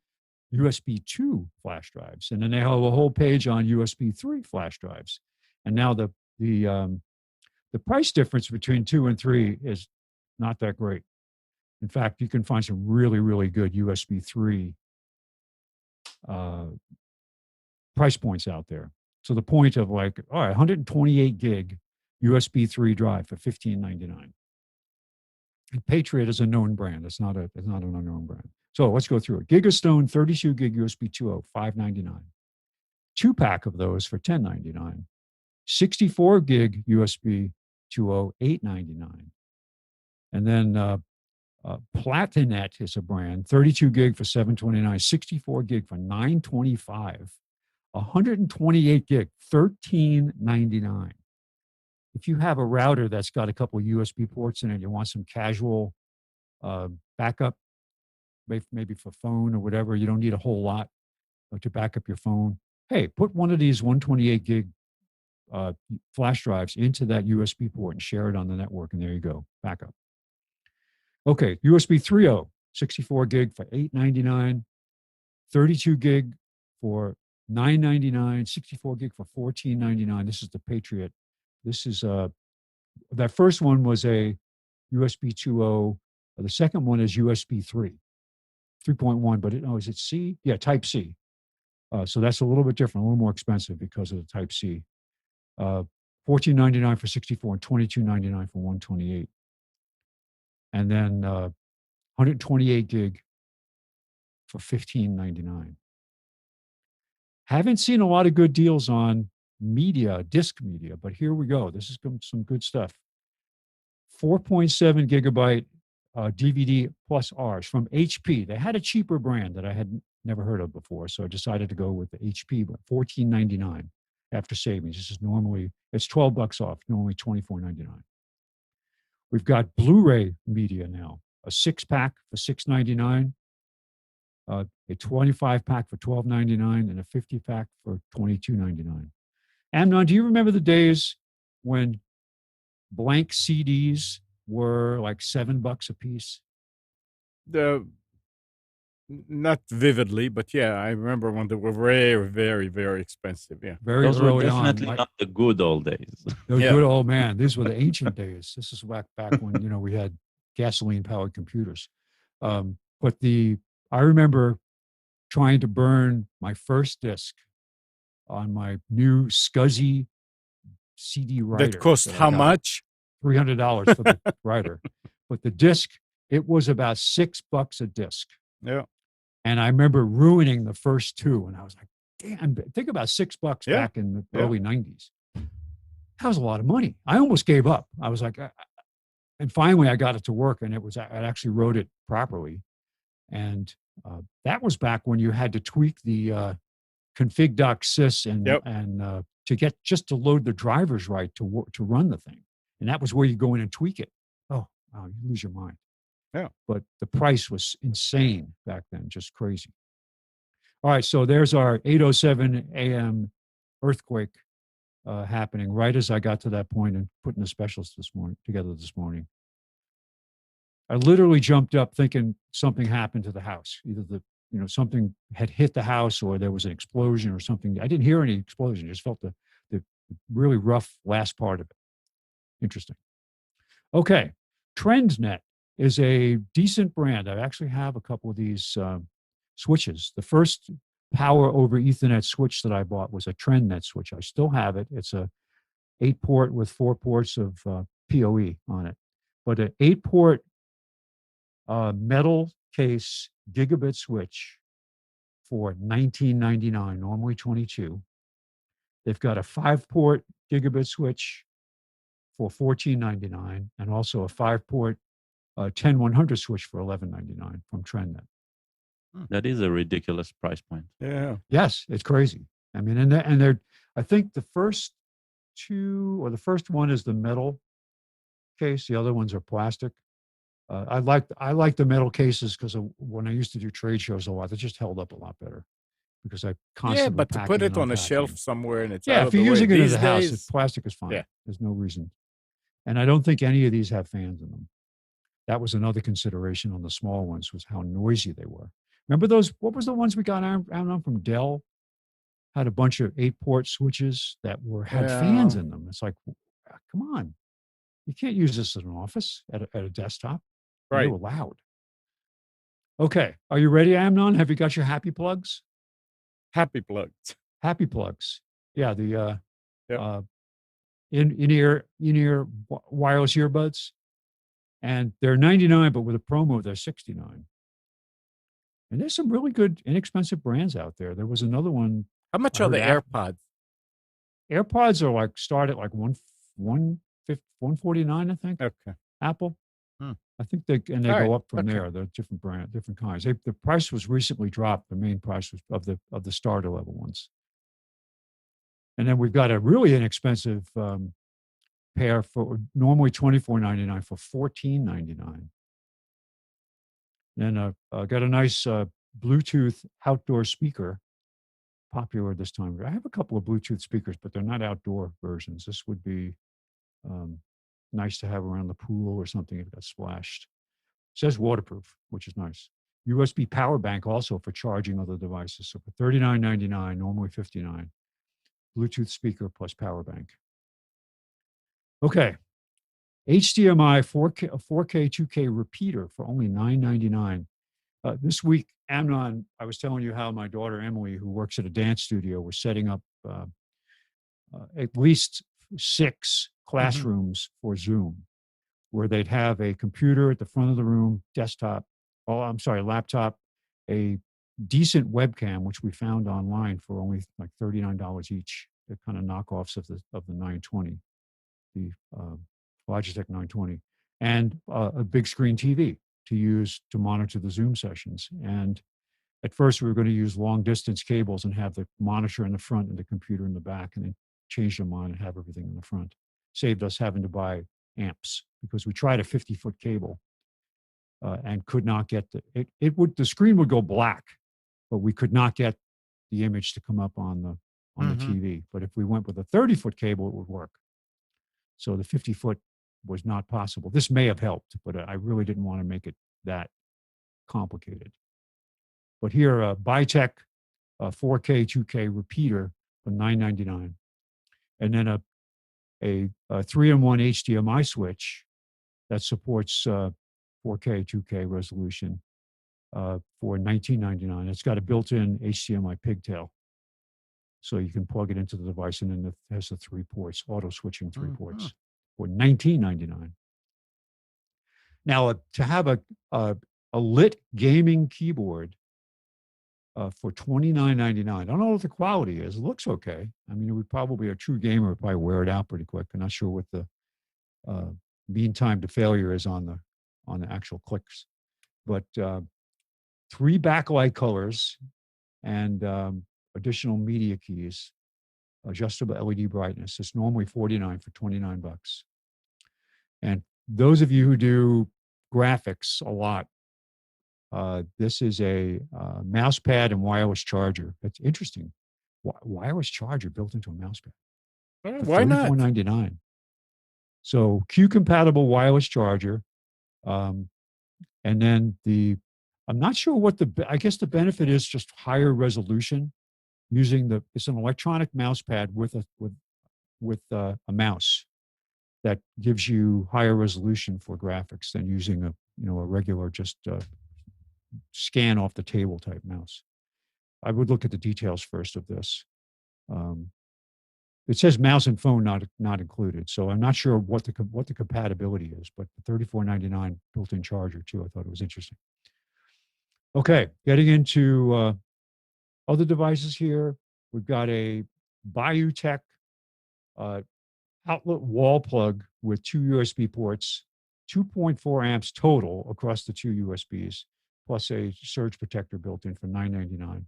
USB 2 flash drives. And then they have a whole page on USB 3 flash drives. And now the price difference between 2 and 3 is not that great. In fact, you can find some really, really good USB 3 price points out there. So the point of like, all right, 128 gig USB 3 drive for $15.99. And Patriot is a known brand. It's not an unknown brand. So let's go through it. Gigastone 32 gig USB 2.0, $5.99. 2-pack of those for $10.99. 64 gig USB 2.0, $8.99. And then Platinet is a brand, 32 gig for $7.29, 64 gig for $9.25, 128 gig, $13.99. If you have a router that's got a couple of USB ports in it, you want some casual backup, maybe for phone or whatever, you don't need a whole lot to back up your phone. Hey, put one of these 128 gig flash drives into that USB port and share it on the network, and there you go, backup. Okay, USB 3.0, 64 gig for $8.99, 32 gig for $9.99, 64 gig for $14.99. This is the Patriot. This is that first one was a USB 2.0. The second one is USB 3.1, but is it C? Yeah, Type C. So that's a little bit different, a little more expensive because of the Type C. $14.99 for 64 and $22.99 for 128. And then 128 gig for $15.99. Haven't seen a lot of good deals on disk media, but here we go. This is some good stuff. 4.7 gigabyte DVD plus Rs from HP. They had a cheaper brand that I had never heard of before, so I decided to go with the HP, but $14.99 after savings. This is normally, it's $12 off, normally $24.99. We've got Blu-ray media now, a 6-pack for $6.99, a 25-pack for $12.99, and a 50-pack for $22.99. Amnon, do you remember the days when blank CDs were like $7 a piece? Not vividly, but yeah, I remember when they were very, very, very expensive. Yeah, those were definitely not the good old days. The good old man. These were the ancient days. This is back when we had gasoline-powered computers. But I remember trying to burn my first disc on my new SCSI CD writer. That cost how much? $300 for the writer. But the disc, it was about $6 a disc. Yeah. And I remember ruining the first two. And I was like, damn, think about $6 Yeah. back in the Yeah. early 90s. That was a lot of money. I almost gave up. I was like, and finally I got it to work, and I actually wrote it properly. And that was back when you had to tweak the config.sys and to get just to load the drivers right to run the thing. And that was where you go in and tweak it. Oh, wow, you lose your mind. Yeah. But the price was insane back then, just crazy. All right, so there's our 8:07 a.m. earthquake happening right as I got to that point and putting the specials together this morning. I literally jumped up thinking something happened to the house. Either something had hit the house or there was an explosion or something. I didn't hear any explosion. I just felt the really rough last part of it. Interesting. Okay. TrendNet is a decent brand. I actually have a couple of these switches. The first power over Ethernet switch that I bought was a TrendNet switch. I still have it. It's a 8-port with 4 ports of PoE on it. But an 8-port metal case gigabit switch for $19.99, normally $22. They've got a 5-port gigabit switch for $14.99, and also a 5-port 10100 switch for $11.99 from TrendNet. That is a ridiculous price point. Yeah. Yes, it's crazy. I mean, and they're I think the first two, or the first one is the metal case. The other ones are plastic. I like the metal cases because when I used to do trade shows a lot, they just held up a lot better because I constantly Yeah, but to put packing it and on a unpacking. shelf somewhere and it's Yeah, out if of you're the way using it in these the house, days, plastic is fine. Yeah. There's no reason. And I don't think any of these have fans in them. That was another consideration on the small ones, was how noisy they were. Remember those? What was the ones we got out on from Dell? Had a bunch of 8-port switches that had fans in them. It's like, come on, you can't use this in an office at a desktop. Right. They were loud. Okay, are you ready, Amnon? Have you got your happy plugs? happy plugs. Happy plugs. Yeah, the Yep. in-ear wireless earbuds. And they're $99, but with a promo, they're $69. And there's some really good, inexpensive brands out there. There was another one. How much I are the heard AirPods? AirPods are start at like $149, I think. Okay. Apple. Hmm. I think they All go right. up from Okay. there. They're different different kinds. The price was recently dropped. The main price was of the starter level ones. And then we've got a really inexpensive pair for normally $24.99 for $14.99. Then got a nice Bluetooth outdoor speaker, popular this time. I have a couple of Bluetooth speakers, but they're not outdoor versions. This would be nice to have around the pool or something if it got splashed. It says waterproof, which is nice. USB power bank also for charging other devices. So for $39.99, normally $59. Bluetooth speaker plus power bank. Okay. HDMI 4K 2K repeater for only $9.99. This week, Amnon, I was telling you how my daughter Emily, who works at a dance studio, was setting up at least 6 classrooms for Zoom, where they'd have a computer at the front of the room, laptop, a decent webcam, which we found online for only like $39 each. They're kind of knockoffs of the 920, the Logitech 920, and a big screen TV to use to monitor the Zoom sessions. And at first, we were going to use long distance cables and have the monitor in the front and the computer in the back, and then change them on and have everything in the front. Saved us having to buy amps because we tried a 50-foot cable and could not get the screen would go black, but we could not get the image to come up on the TV. But if we went with a 30-foot cable, it would work. So the 50-foot was not possible. This may have helped, but I really didn't want to make it that complicated. But here, a Bitech 4K 2K repeater for $9.99, and then a 3-in-1 HDMI switch that supports 4K 2K resolution for $19.99. It's got a built-in HDMI pigtail, so you can plug it into the device, and then it has the 3 ports, auto switching 3 ports for $19.99. Now, to have a lit gaming keyboard for $29.99. I don't know what the quality is. It looks okay. I mean, it would probably, a true gamer would probably wear it out pretty quick. I'm not sure what the mean time to failure is on the actual clicks. But 3 backlight colors and additional media keys, adjustable LED brightness. It's normally $49 for $29. And those of you who do graphics a lot, this is a mouse pad and wireless charger. That's interesting. Wireless charger built into a mouse pad. Why not? $34.99. So Q compatible wireless charger. And then I'm not sure what I guess the benefit is just higher resolution using it's an electronic mouse pad with a mouse that gives you higher resolution for graphics than using a regular just scan off the table type mouse. I would look at the details first of this. It says mouse and phone not included, so I'm not sure what the compatibility is. But the $34.99 built-in charger too, I thought it was interesting. Okay, getting into other devices here, we've got a Biotech outlet wall plug with 2 USB ports, 2.4 amps total across the 2 USBs, plus a surge protector built in for $9.99.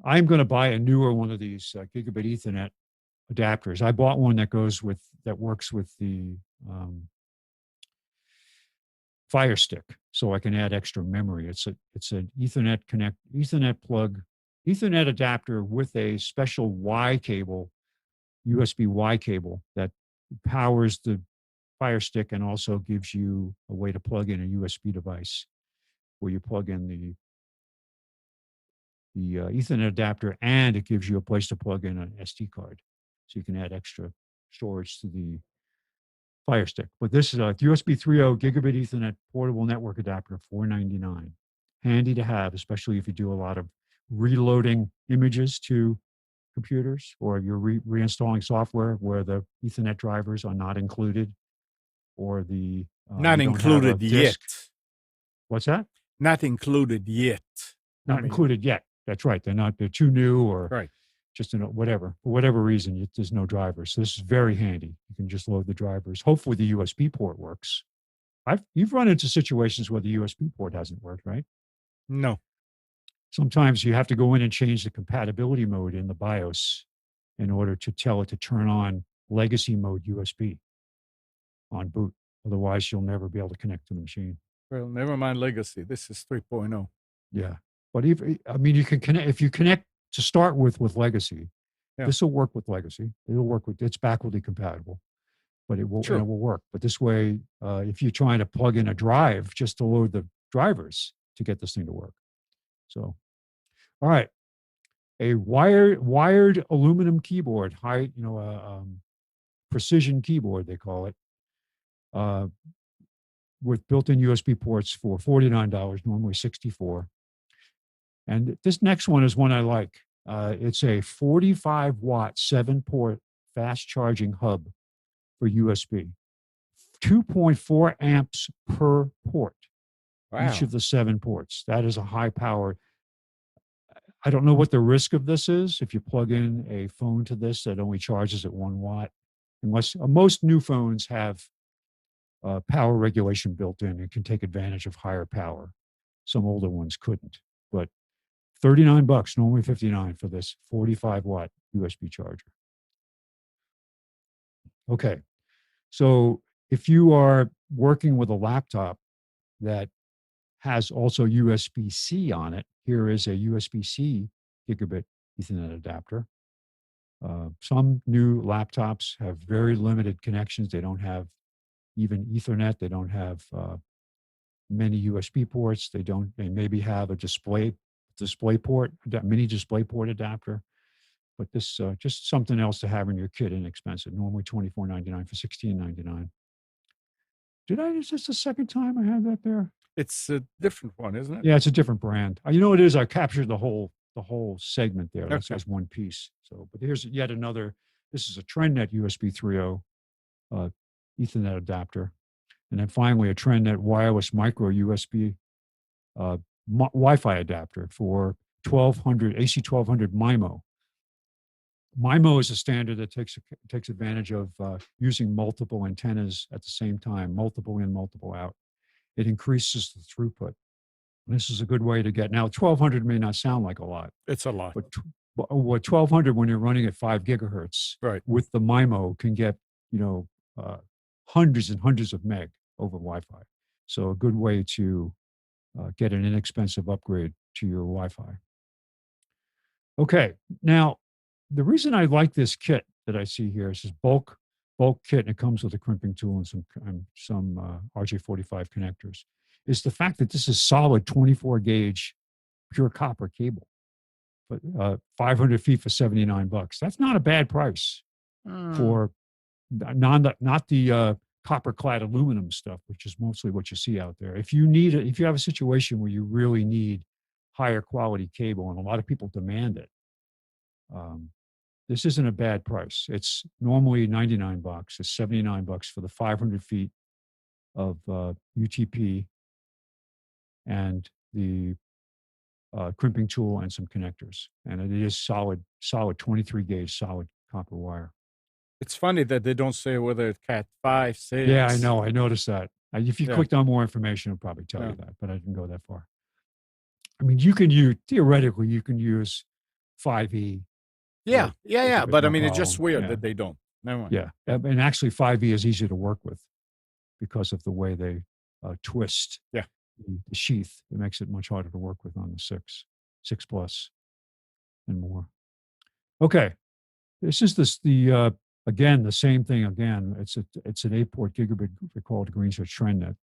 I'm going to buy a newer one of these Gigabit Ethernet adapters. I bought one that works with the Fire Stick, so I can add extra memory. It's an Ethernet plug, Ethernet adapter with a special Y cable, USB Y cable that powers the Fire Stick and also gives you a way to plug in a USB device where you plug in the Ethernet adapter, and it gives you a place to plug in an SD card, so you can add extra storage to the Fire Stick. But this is a USB 3.0 Gigabit Ethernet portable network adapter, $4.99. Handy to have, especially if you do a lot of reloading images to computers, or you're reinstalling software where the Ethernet drivers are not included, or the not included yet. What's that? Not included yet. Not included yet. That's right. They're too new, or right. Just for whatever reason, there's no drivers. So this is very handy. You can just load the drivers. Hopefully the USB port works. You've run into situations where the USB port hasn't worked, right? No. Sometimes you have to go in and change the compatibility mode in the BIOS in order to tell it to turn on legacy mode USB on boot. Otherwise, you'll never be able to connect to the machine. Well, never mind legacy. This is 3.0. Yeah. But you can connect, if you connect to start with legacy, this will work with legacy. It's backwardly compatible, but it will work. But this way, if you're trying to plug in a drive just to load the drivers to get this thing to work. So, all right, a wired aluminum keyboard, precision keyboard they call it, with built-in USB ports for $49, normally $64. And this next one is one I like. It's a 45-watt 7-port fast charging hub for USB. 2.4 amps per port. Wow. Each of the 7 ports. That is a high power. I don't know what the risk of this is if you plug in a phone to this that only charges at 1 watt. Unless most new phones have power regulation built in and can take advantage of higher power. Some older ones couldn't. But $39, normally $59 for this 45-watt USB charger. Okay, so if you are working with a laptop that has also USB-C on it, here is a USB-C Gigabit Ethernet adapter. Some new laptops have very limited connections. They don't have even Ethernet. They don't have many USB ports. They maybe have a display port, mini display port adapter, but this just something else to have in your kit, inexpensive, normally $24.99 for $16.99. Is this the second time I had that there? It's a different one, isn't it? Yeah, it's a different brand. You know what it is? I captured the whole segment there. That's just one piece. So, but here's yet another. This is a TrendNet USB 3.0 Ethernet adapter, and then finally a TrendNet wireless micro USB Wi-Fi adapter for 1200 AC 1200 MIMO. MIMO is a standard that takes advantage of using multiple antennas at the same time, multiple in, multiple out. It increases the throughput. This is a good way to get. Now, 1200 may not sound like a lot, It's a lot. but what 1200 when you're running at 5 gigahertz Right. with the MIMO can get hundreds and hundreds of meg over Wi-Fi. So a good way to get an inexpensive upgrade to your Wi-Fi. Okay, now the reason I like this kit that I see here is this bulk kit, and it comes with a crimping tool and some RJ45 connectors, is the fact that this is solid 24 gauge pure copper cable, but 500 feet for $79. That's not a bad price for not the copper clad aluminum stuff, which is mostly what you see out there. If you have a situation where you really need higher quality cable, and a lot of people demand it, this isn't a bad price. It's normally $99. It's $79 for the 500 feet of UTP and the crimping tool and some connectors. And it is solid 23 gauge solid copper wire. It's funny that they don't say whether it's Cat 5, 6. Yeah, I know. I noticed that. If you Yeah. clicked on more information, it'll probably tell you that, but I didn't go that far. I mean, theoretically, you can use 5E. Yeah. But I mean, it's just problem. weird Yeah. that they don't. Never mind. Yeah. And actually 5E is easier to work with because of the way they twist Yeah. the sheath. It makes it much harder to work with on the 6 plus and more. Okay. This is again, the same thing again. It's an 8-port gigabit called GreenSwitch TrendNet.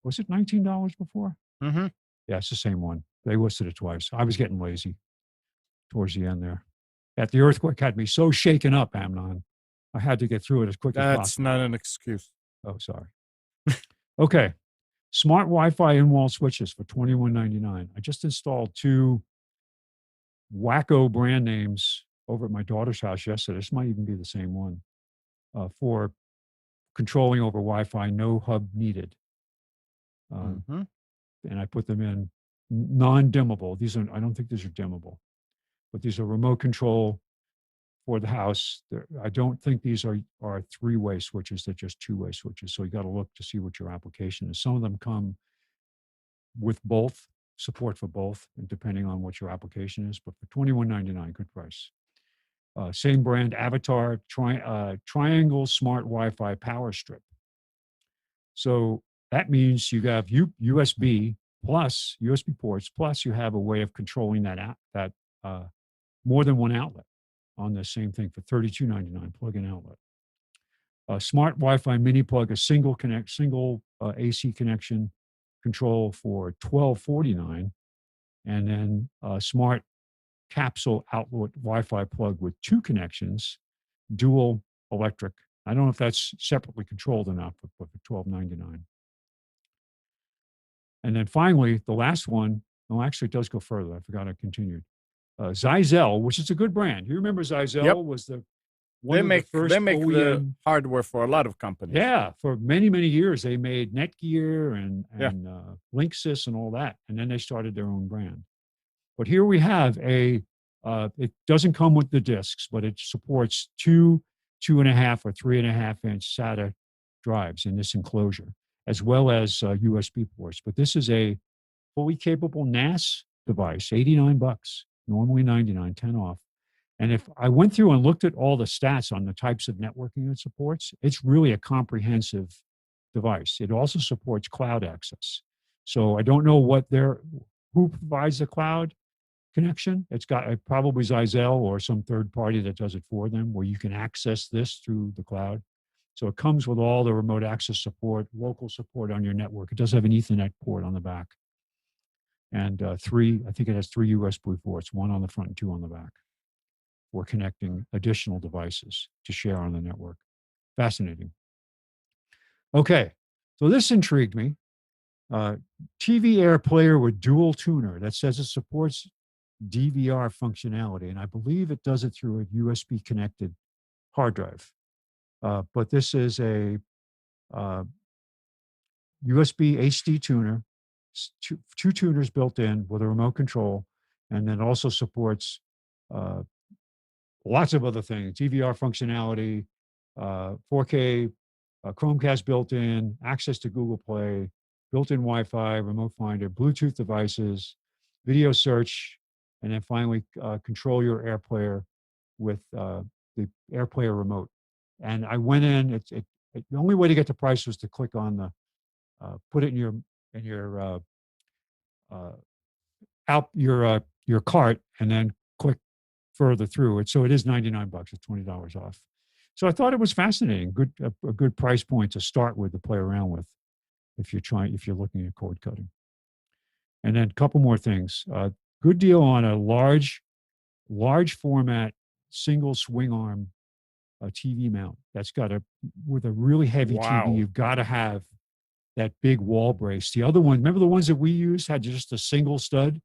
Was it $19 before? Mm-hmm. Yeah, it's the same one. They listed it twice. I was getting lazy towards the end there. The earthquake had me so shaken up, Amnon. I had to get through it as quick as possible. That's not an excuse. Oh, sorry. Okay. Smart Wi-Fi in-wall switches for $21.99. I just installed 2 wacko brand names over at my daughter's house yesterday. This might even be the same one for controlling over Wi-Fi, no hub needed. Mm-hmm. And I put them in non-dimmable. I don't think these are dimmable, but these are remote control for the house. I don't think these are 3-way switches. They're just 2-way switches. So you got to look to see what your application is. Some of them come with both, support for both, and depending on what your application is. But for $21.99, good price. Same brand, Avatar Triangle Smart Wi-Fi Power Strip. So that means you have USB plus USB ports, plus you have a way of controlling that more than one outlet on the same thing for $32.99 plug-in outlet. Smart Wi-Fi mini plug, a single AC connection control for $12.49, and then smart capsule outlet Wi-Fi plug with 2 connections, dual electric. I don't know if that's separately controlled or not, but for $12.99. And then finally, the last one, actually it does go further. I forgot I continued. Zyzel, which is a good brand. You remember Zyzel Yep. was the They make the the hardware for a lot of companies. Yeah, for many, many years they made Netgear and Linksys and all that, and then they started their own brand. But here we have it doesn't come with the discs, but it supports 2.5 or 3.5 inch SATA drives in this enclosure, as well as USB ports. But this is a fully capable NAS device, $89, normally $99, 10 off. And if I went through and looked at all the stats on the types of networking it supports, it's really a comprehensive device. It also supports cloud access. So I don't know who provides the cloud connection. It's got probably Zyzel or some third party that does it for them, where you can access this through the cloud. So it comes with all the remote access support, local support on your network. It does have an Ethernet port on the back. And I think it has 3 USB ports, 1 on the front and 2 on the back, for connecting additional devices to share on the network. Fascinating. Okay, so this intrigued me. TV Air player with dual tuner that says it supports DVR functionality, and I believe it does it through a USB connected hard drive. But this is a USB HD tuner two tuners built in with a remote control, and then also supports lots of other things: DVR functionality, 4K, Chromecast built in, access to Google Play, built-in Wi-Fi, remote finder, Bluetooth devices, video search, and then finally control your AirPlayer with the AirPlayer remote. And I went in. The only way to get the price was to click on the put it in your your cart, and then click further through it. So it is $99. It's $20 off. So I thought it was fascinating. A good price point to start with, to play around with if you're looking at cord cutting. And then a couple more things. Good deal on a large format single swing arm TV mount. That's with a really heavy Wow. TV. You've got to have that big wall brace. The other one, remember the ones that we used had just a single stud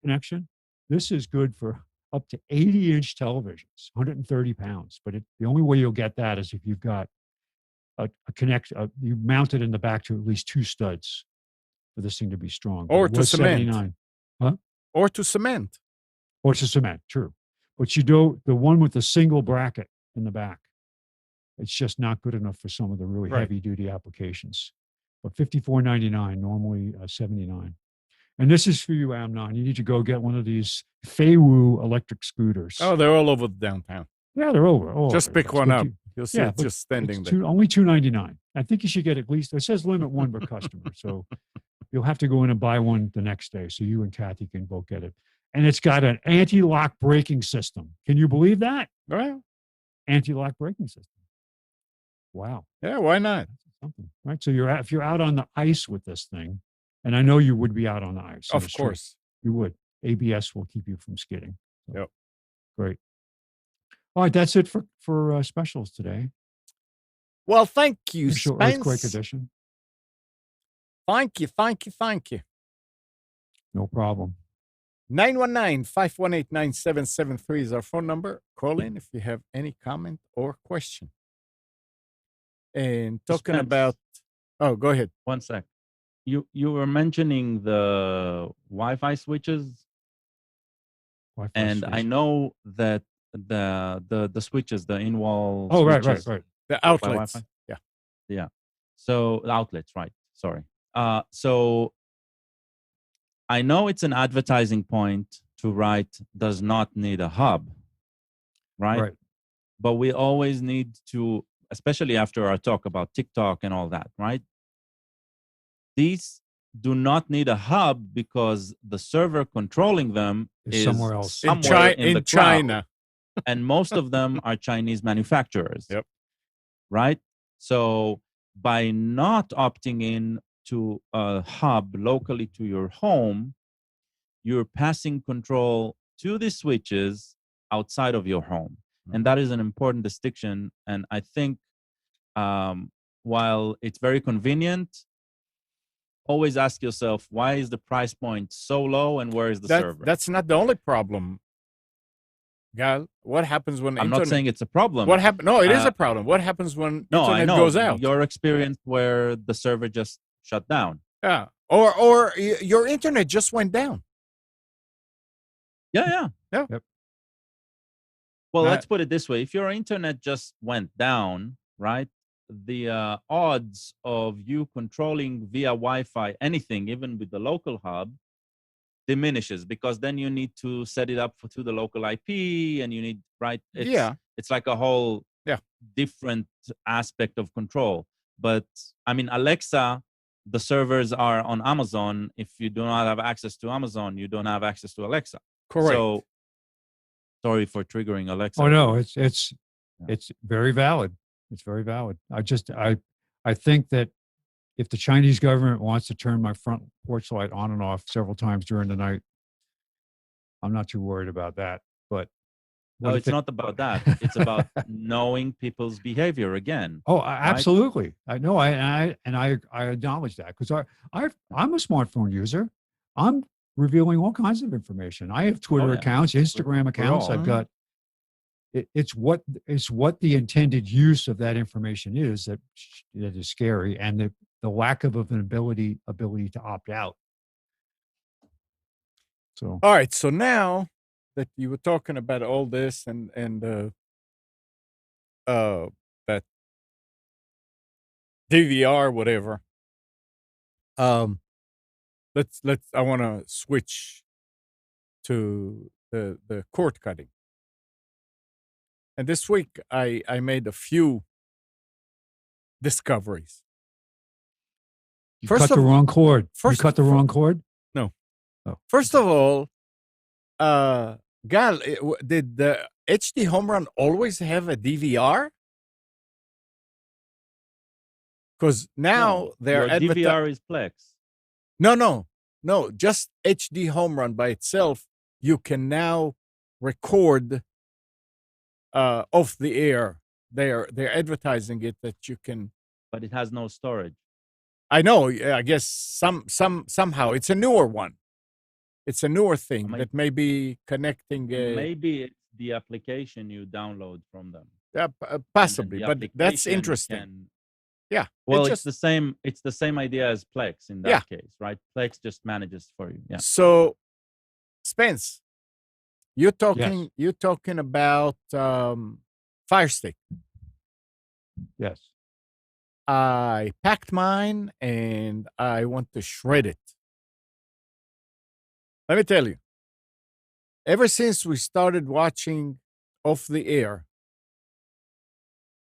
connection? This is good for up to 80-inch televisions, 130 pounds. But the only way you'll get that is if you've got you mount it in the back to at least 2 studs for this thing to be strong. Or to cement. 79. Huh? Or to cement. Or to cement, true. But you do the one with the single bracket in the back. It's just not good enough for some of the really heavy-duty applications. But $54.99, normally $79. And this is for you, Amnon. You need to go get one of these Feiwu electric scooters. Oh, they're all over the downtown. Yeah, they're over. Just pick one up. You'll see it just standing there. Only $2.99. I think you should get at least, it says limit one per customer. So you'll have to go in and buy one the next day. So you and Kathy can both get it. And it's got an anti-lock braking system. Can you believe that? Well, anti-lock braking system. Wow. Yeah, why not? Something, right? So if you're out on the ice with this thing, and I know you would be out on the ice. Of course. You would. ABS will keep you from skidding. So, yep. Great. All right, that's it for specials today. Well, thank you, Special Spence. Earthquake edition. Thank you. No problem. 919-518-9773 is our phone number. Call in if you have any comment or question. And talking about... Oh, go ahead. 1 sec. You were mentioning the Wi-Fi switches. And I know that the switches, the in-wall switches. Right. The outlets. Yeah. So outlets, right. Sorry. So I know it's an advertising point to write does not need a hub, right? But we always need to, especially after our talk about TikTok and all that, right? These do not need a hub because the server controlling them is somewhere else. In China. And most of them are Chinese manufacturers. Yep. Right? So by not opting in to a hub locally to your home, you're passing control to the switches outside of your home. And that is an important distinction. And I think while it's very convenient, always ask yourself, why is the price point so low and where is the server? That's not the only problem. Gal, what happens when I'm not saying it's a problem. What happens? No, it is a problem. What happens when internet goes out? Your experience where the server just shut down. Yeah. Or your internet just went down. Yeah. Yep. Well, let's put it this way. If your internet just went down, right, the odds of you controlling via Wi-Fi anything, even with the local hub, diminishes because then you need to set it up to the local IP and you need, right? It's like a whole different aspect of control. But I mean, Alexa, the servers are on Amazon. If you do not have access to Amazon, you don't have access to Alexa. Correct. So sorry for triggering Alexa. Oh no, it's very valid. It's very valid. I think that if the Chinese government wants to turn my front porch light on and off several times during the night, I'm not too worried about that. But no, it's not about that. It's about knowing people's behavior again. Oh, absolutely. Right? I know. I acknowledge that because I'm a smartphone user. I'm revealing all kinds of information. I have Twitter accounts, Instagram accounts. I've got. It's what the intended use of that information is that is scary, and the lack of an ability to opt out So All right. So now that you were talking about all this and that DVR, whatever, let's I want to switch to the cord cutting. And this week I made a few discoveries. you First cut the of- wrong cord. You first- cut the wrong cord? First of all, Gal, did the HD Home Run always have a DVR? Because now they're your DVR is Plex. No, just HD Home Run by itself. You can now record off the air. They're advertising it that you can. But it has no storage. I know. I guess somehow it's a newer one. It's a newer thing Maybe- that may be connecting. Maybe it's the application you download from them. And then Possibly, the but that's application interesting. can- Yeah. Well, it's it's the same. It's the same idea as Plex in that case, right? Plex just manages for you. Yeah. So, Spence, you're talking about Fire Stick. Yes. I packed mine and I want to shred it. Let me tell you, ever since we started watching Off the Air,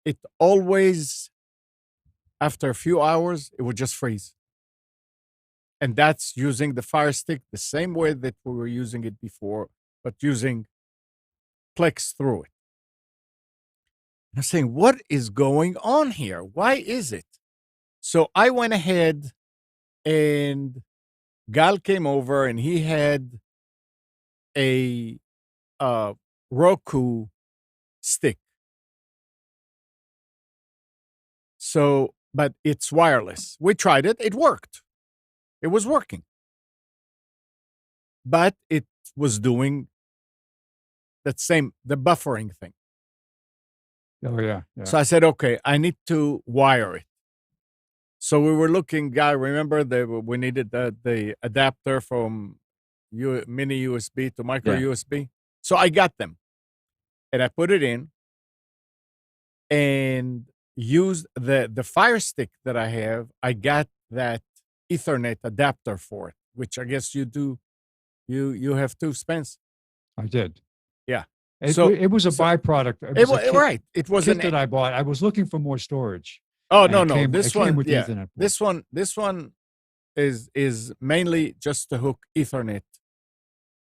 it always, after a few hours, it would just freeze. And that's using the Fire Stick the same way that we were using it before, but using Plex through it. I'm saying, what is going on here? Why is it? So I went ahead and Gal came over and he had a Roku stick. So, but it's wireless. We tried it. It worked. It was working. But it was doing the buffering thing. Oh yeah. So I said, okay, I need to wire it. So we were looking, Guy, remember we needed the adapter from mini USB to micro USB? So I got them. And I put it in and used the Fire Stick that I have. I got that Ethernet adapter for it, which I guess you do. You have too, Spence. I did. Yeah. It was a byproduct. It was a kit, right. It was kit that I bought. I was looking for more storage. Oh and no. it came This with one, the Ethernet port. this one is mainly just to hook Ethernet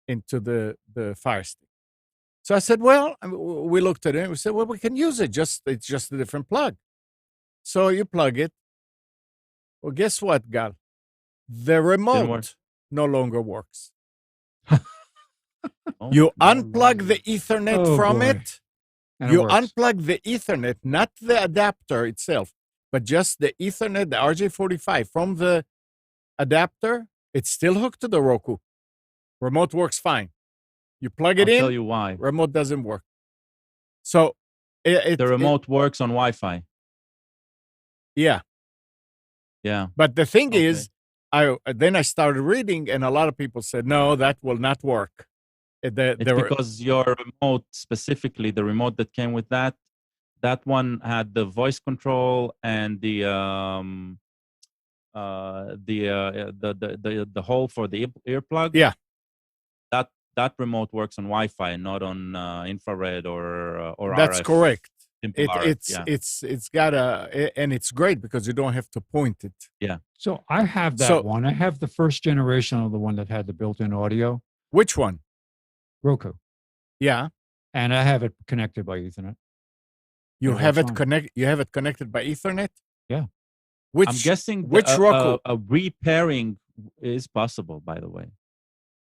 into the Fire Stick. So I said, well, we looked at it. We said, well, we can use it. It's just a different plug. So you plug it. Well, guess what, Gal? The remote no longer works. Oh, You no, unplug no. the Ethernet Oh, from boy. it. And it You works. unplug the Ethernet, not the adapter itself, but just the Ethernet, the RJ45 from the adapter. It's still hooked to the Roku. Remote works fine. You plug it I'll in, tell you why. remote doesn't work. So The remote works on Wi-Fi. Yeah. Yeah. But the thing Okay. is, then I started reading, and a lot of people said, no, that will not work. It's because your remote, specifically the remote that came with that one had the voice control and the hole for the earplug. Yeah. That remote works on Wi-Fi, not on infrared or That's RF. correct. Simple RF, It's got and it's great because you don't have to point it. So I have that one. I have the first generation of the one that had the built-in audio, Which one? Roku, Yeah. and I have it connected by Ethernet. You It have works it fine. You have it connected by Ethernet? Yeah. Which I'm guessing which Roku? a repairing is possible, by the way.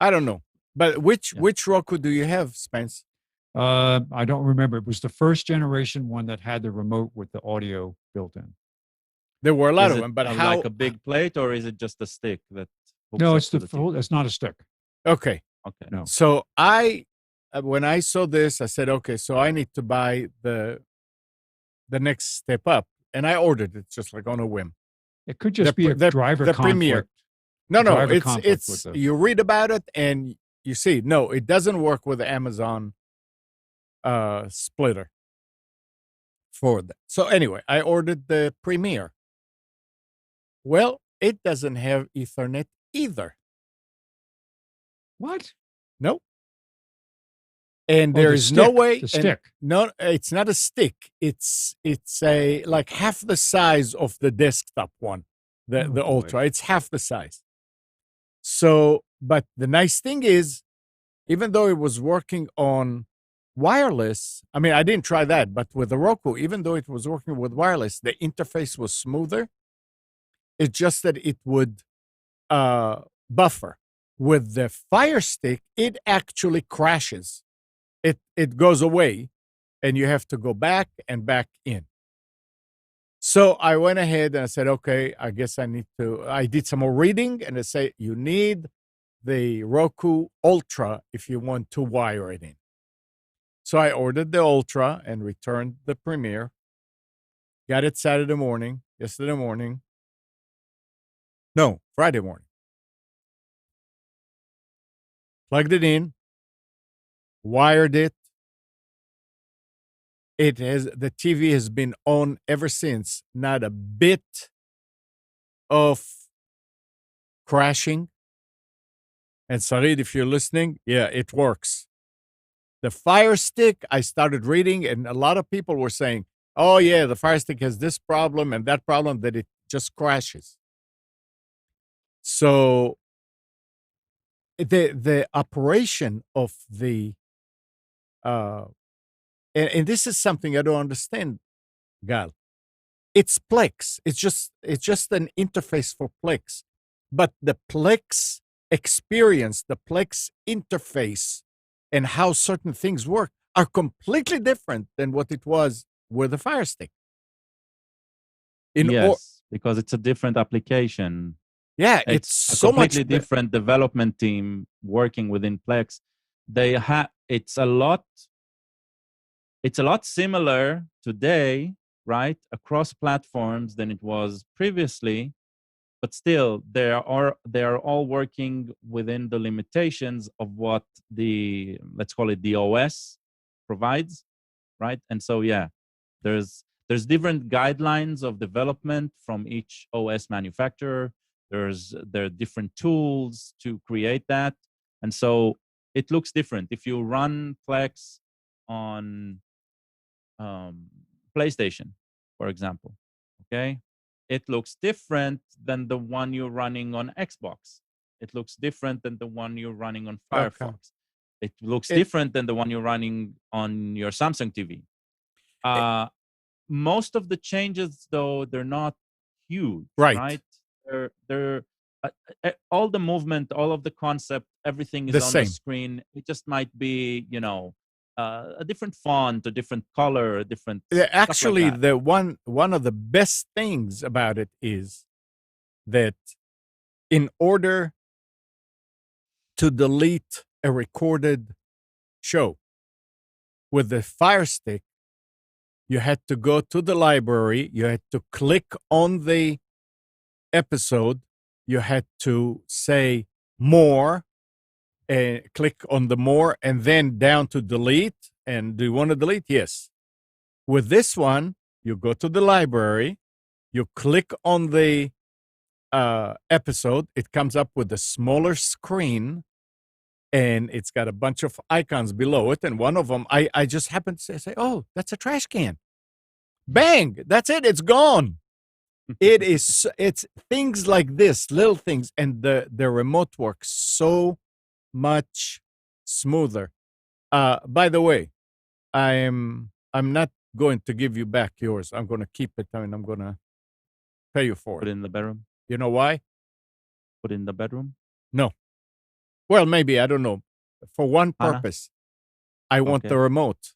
I don't know. But which Roku do you have, Spence? I don't remember. It was the first generation one that had the remote with the audio built in. There were a lot Is of it, them, but how? like a big plate, or is it just a stick that? hooks No, up it's to the TV? full. It's not a stick. Okay. Okay. No. So when I saw this, I said, okay, so I need to buy the next step up, and I ordered it just like on a whim. It could just be a driver the conflict. Premier. No, Driver it's conflict with the- you read about it and you see, no, it doesn't work with the Amazon splitter for that. So anyway, I ordered the Premier. Well, it doesn't have Ethernet either. What? No. And Oh, there the is no stick, way. the and stick. No, it's not a stick. It's a like half the size of the desktop one, the Oh, boy. Ultra. It's half the size. So, but the nice thing is, even though it was working on wireless, I mean, I didn't try that, but with the Roku, even though it was working with wireless, the interface was smoother. It's just that it would buffer. With the Fire Stick, it actually crashes. It goes away, and you have to go back and back in. So I went ahead and I said, okay, I guess I did some more reading, and I say, you need the Roku Ultra if you want to wire it in. So I ordered the Ultra and returned the Premier. Got it yesterday morning. No, Friday morning. Plugged it in, wired it. The TV has been on ever since. Not a bit of crashing. And Sarid, if you're listening, yeah, it works. The Fire Stick, I started reading, and a lot of people were saying, oh, yeah, the Fire Stick has this problem and that problem, that it just crashes. So the operation of the and this is something I don't understand, Gal. It's Plex. It's just an interface for Plex. But the Plex experience, the Plex interface, and how certain things work are completely different than what it was with the Fire Stick. Because it's a different application. Yeah, it's so a completely much different development team working within Plex. It's a lot similar today, right, across platforms than it was previously, but still they are all working within the limitations of what let's call it the OS provides, right? And so there's different guidelines of development from each OS manufacturer. There are different tools to create that, and so it looks different. If you run Plex on PlayStation, for example, okay, it looks different than the one you're running on Xbox. It looks different than the one you're running on Firefox. It looks different than the one you're running on your Samsung TV. Most of the changes, though, they're not huge, right? They're all the movement, all of the concept, everything is on the screen. It just might be, a different font, a different color, a different. Actually, like that. one of the best things about it is that in order to delete a recorded show with the Fire Stick, you had to go to the library, you had to click on the episode, you had to say more, and click on the more, and then down to delete. And do you want to delete? Yes. With this one, you go to the library, you click on the episode, it comes up with a smaller screen, and it's got a bunch of icons below it. And one of them, I just happened to say, oh, that's a trash can. Bang! That's it. It's gone. It's things like this, little things, and the remote works so much smoother. By the way, I'm not going to give you back yours. I'm going to keep it, and I'm going to pay you for it. Put it in the bedroom. You know why? Put it in the bedroom. No. Well, maybe, I don't know. For one purpose, I want the remote.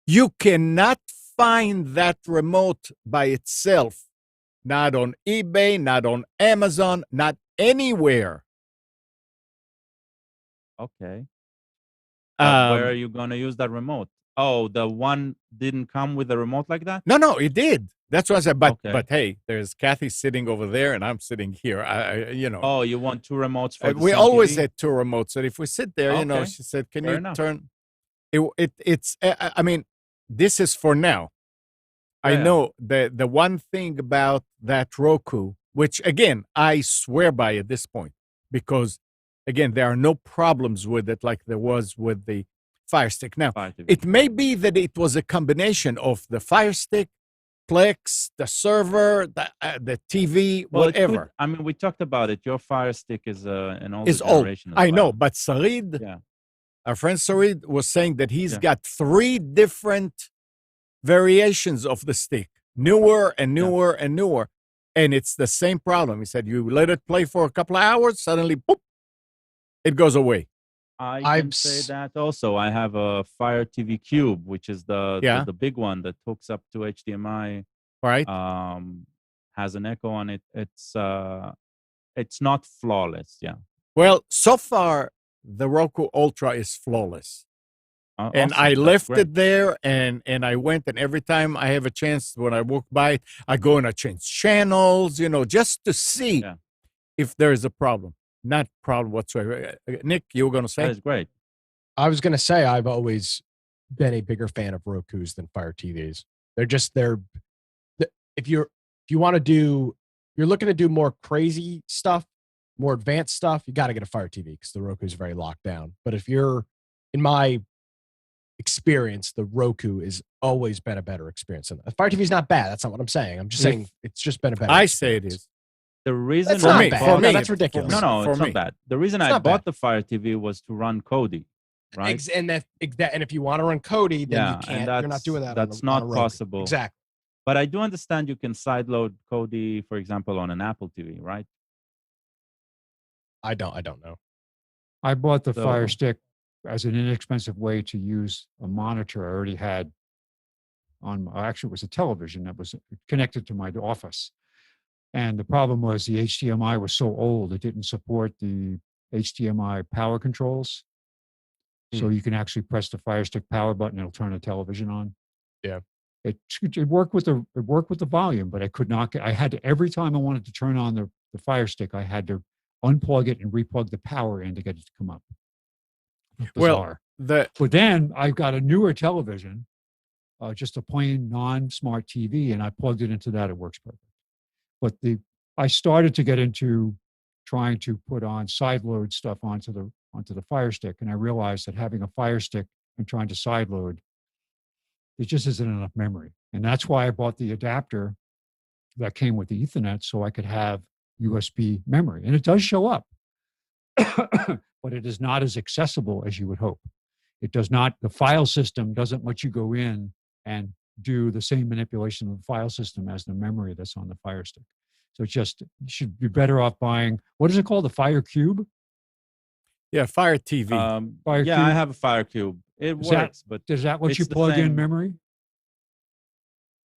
You cannot find that remote by itself. Not on eBay, not on Amazon, not anywhere. Okay. Where are you going to use that remote? Oh, the one didn't come with a remote like that? No, it did. That's what I said. But Okay. but hey, there's Kathy sitting over there, and I'm sitting here. Oh, you want two remotes for the we same always TV? had two remotes. So if we sit there, Okay. she said, "Can Fair you enough. turn?" It's. I mean, this is for now. I Yeah. know the one thing about that Roku, which again I swear by at this point, because again there are no problems with it like there was with the Fire Stick. Now Fire TV. it may be that it was a combination of the Fire Stick, Plex, the server, the TV, Well, it could- whatever. I mean, we talked about it. Your Fire Stick is an older Is old. generation. as I know, well. but Sarid, Yeah. our friend Sarid, was saying that he's Yeah. got 3 different variations of the stick, newer and newer and newer, and it's the same problem. He said you let it play for a couple of hours, suddenly, boop, it goes away. I I've can say s- that also. I have a Fire TV Cube, which is Yeah. the big one that hooks up to HDMI. Right? Has an echo on it. It's not flawless. Yeah. Well, so far the Roku Ultra is flawless. And Awesome. I That's left great. it there, and I went, and every time I have a chance, when I walk by it, I go and I change channels, just to see Yeah. if there is a problem. Not problem whatsoever. Nick, you were going to That say? is great. I was gonna say I've always been a bigger fan of Roku's than Fire TVs. If you want to do, you're looking to do more crazy stuff, more advanced stuff, you got to get a Fire TV because the Roku is very locked down. But if you're, in my experience, the Roku has always been a better experience. And Fire TV is not bad. That's not what I'm saying. I'm just If- saying it's just been a better. I say it experience. is. The reason That's For not me, bad. for No, me, that's for ridiculous. me. No, For it's me. not bad. The reason It's I not bad. bought the Fire TV was to run Kodi, right? And if you want to run Kodi, then Yeah, you and can't. You're not doing that. that's on a not Roku. possible. Exactly. But I do understand you can sideload Kodi, for example, on an Apple TV, right? I don't know. I bought the So- Fire Stick as an inexpensive way to use a monitor I already had actually it was a television that was connected to my office. And the problem was the HDMI was so old, it didn't support the HDMI power controls. So you can actually press the Fire Stick power button, it'll turn the television on. Yeah. It worked with the volume, but I could not I had to, every time I wanted to turn on the Fire Stick, I had to unplug it and replug the power in to get it to come up. Well, Bizarre. But then I got a newer television, just a plain non-smart TV, and I plugged it into that. It works perfect. But I started to get into trying to put on sideload stuff onto the Fire Stick, and I realized that having a Fire Stick and trying to sideload, it just isn't enough memory. And that's why I bought the adapter that came with the Ethernet so I could have USB memory. And it does show up, but it is not as accessible as you would hope. It does not, the file system doesn't let you go in and do the same manipulation of the file system as the memory that's on the Fire Stick. So you should be better off buying, what is it called? The Fire Cube? Yeah, Fire TV. Fire Yeah, Cube? I have a Fire Cube. It Is that- works, but Does that let it's you the plug in same- memory?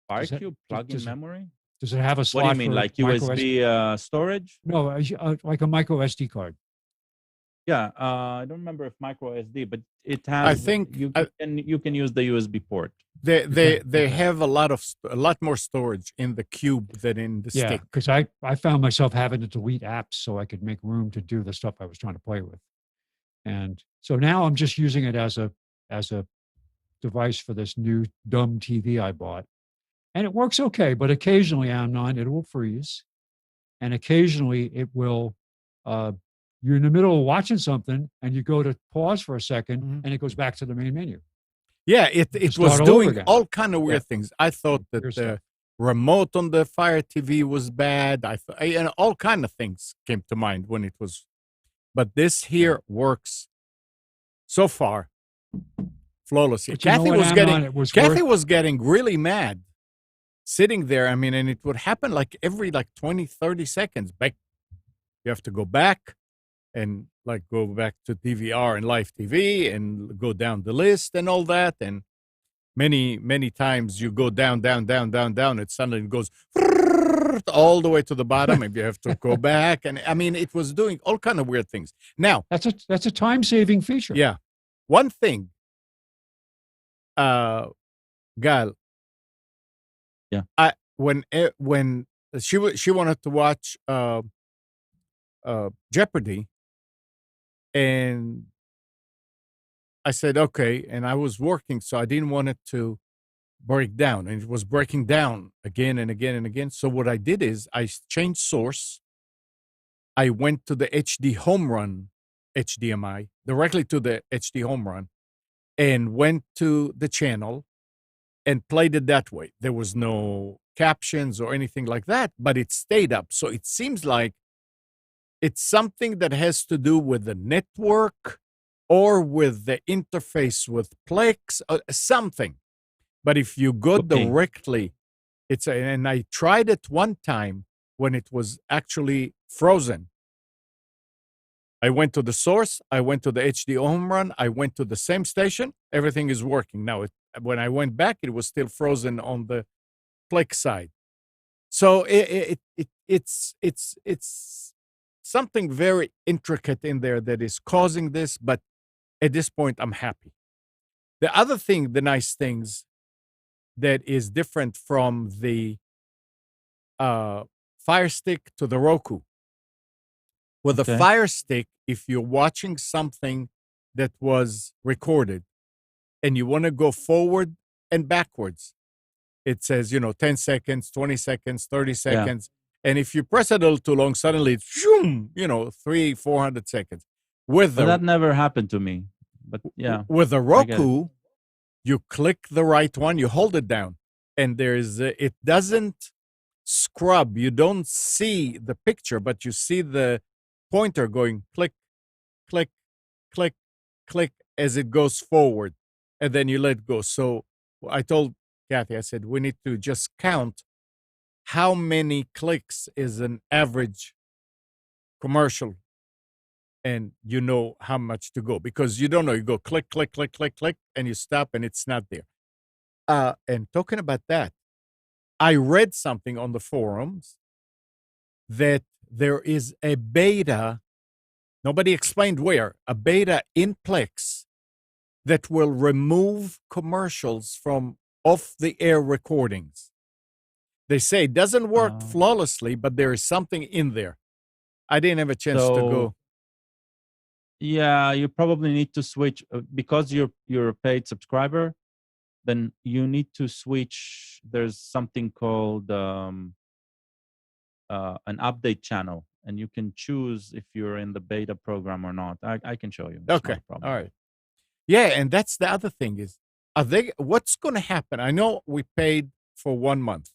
Fire does that- Cube plug in does it- memory? Does it have a What slot do you mean, for like micro USB storage? No, like a micro SD card. Yeah, I don't remember if micro SD, but it has. think you I- can use the USB port. They have a lot more storage in the cube than in the Yeah, stick. because I found myself having to delete apps so I could make room to do the stuff I was trying to play with. And so now I'm just using it as a device for this new dumb TV I bought. And it works okay, but occasionally, Amnon, it will freeze. And occasionally it will, you're in the middle of watching something and you go to pause for a second Mhm. and it goes back to the main menu. Yeah, it start was all over doing again. all kind of weird things. I thought that Weird the stuff. remote on the Fire TV was bad. And all kind of things came to mind when it was. But this here works so far flawlessly. But you know Kathy what, was Amnon? getting It was Kathy worth- was getting really mad sitting there. I mean, and it would happen like every 20, 30 seconds. Back, you have to go back and go back to DVR and live TV and go down the list and all that. And many, many times you go down, it suddenly goes all the way to the bottom and you have to go back. And I mean, it was doing all kind of weird things. Now, That's a time-saving feature. yeah, one thing Gal. Yeah. When she wanted to watch Jeopardy, and I said okay, and I was working, so I didn't want it to break down, and it was breaking down again and again and again. So what I did is I changed source. I went to the HD home run HDMI directly to the HD home run, and went to the channel and played it that way. There was no captions or anything like that, but it stayed up. So it seems like it's something that has to do with the network or with the interface with Plex, something. But if you go directly, and I tried it one time when it was actually frozen. I went to the source, I went to the HD home run, I went to the same station, everything is working. Now, when I went back, it was still frozen on the Plex side. So it's something very intricate in there that is causing this, but at this point, I'm happy. The other thing, the nice things that is different from the Fire Stick to the Roku. With the Fire Stick, if you're watching something that was recorded and you want to go forward and backwards, it says, 10 seconds, 20 seconds, 30 seconds. Yeah. And if you press it a little too long, suddenly it's, 300-400 seconds. That never happened to me. But yeah. With the Roku, you click the right one, you hold it down, and it doesn't scrub. You don't see the picture, but you see the pointer going click, click, click, click as it goes forward, and then you let go. So I told Kathy, I said, we need to just count how many clicks is an average commercial, and you know how much to go, because you don't know. You go click, click, click, click, click, and you stop, and it's not there. And talking about that, I read something on the forums that there is a beta, nobody explained where, a beta in Plex that will remove commercials from off-the-air recordings. They say it doesn't work flawlessly, but there is something in there. I didn't have a chance to go. Yeah, you probably need to switch, because you're a paid subscriber, then you need to switch. There's something called an update channel, and you can choose if you're in the beta program or not. I can show you. It's okay. All right. Yeah, and that's the other thing is, what's going to happen? I know we paid for 1 month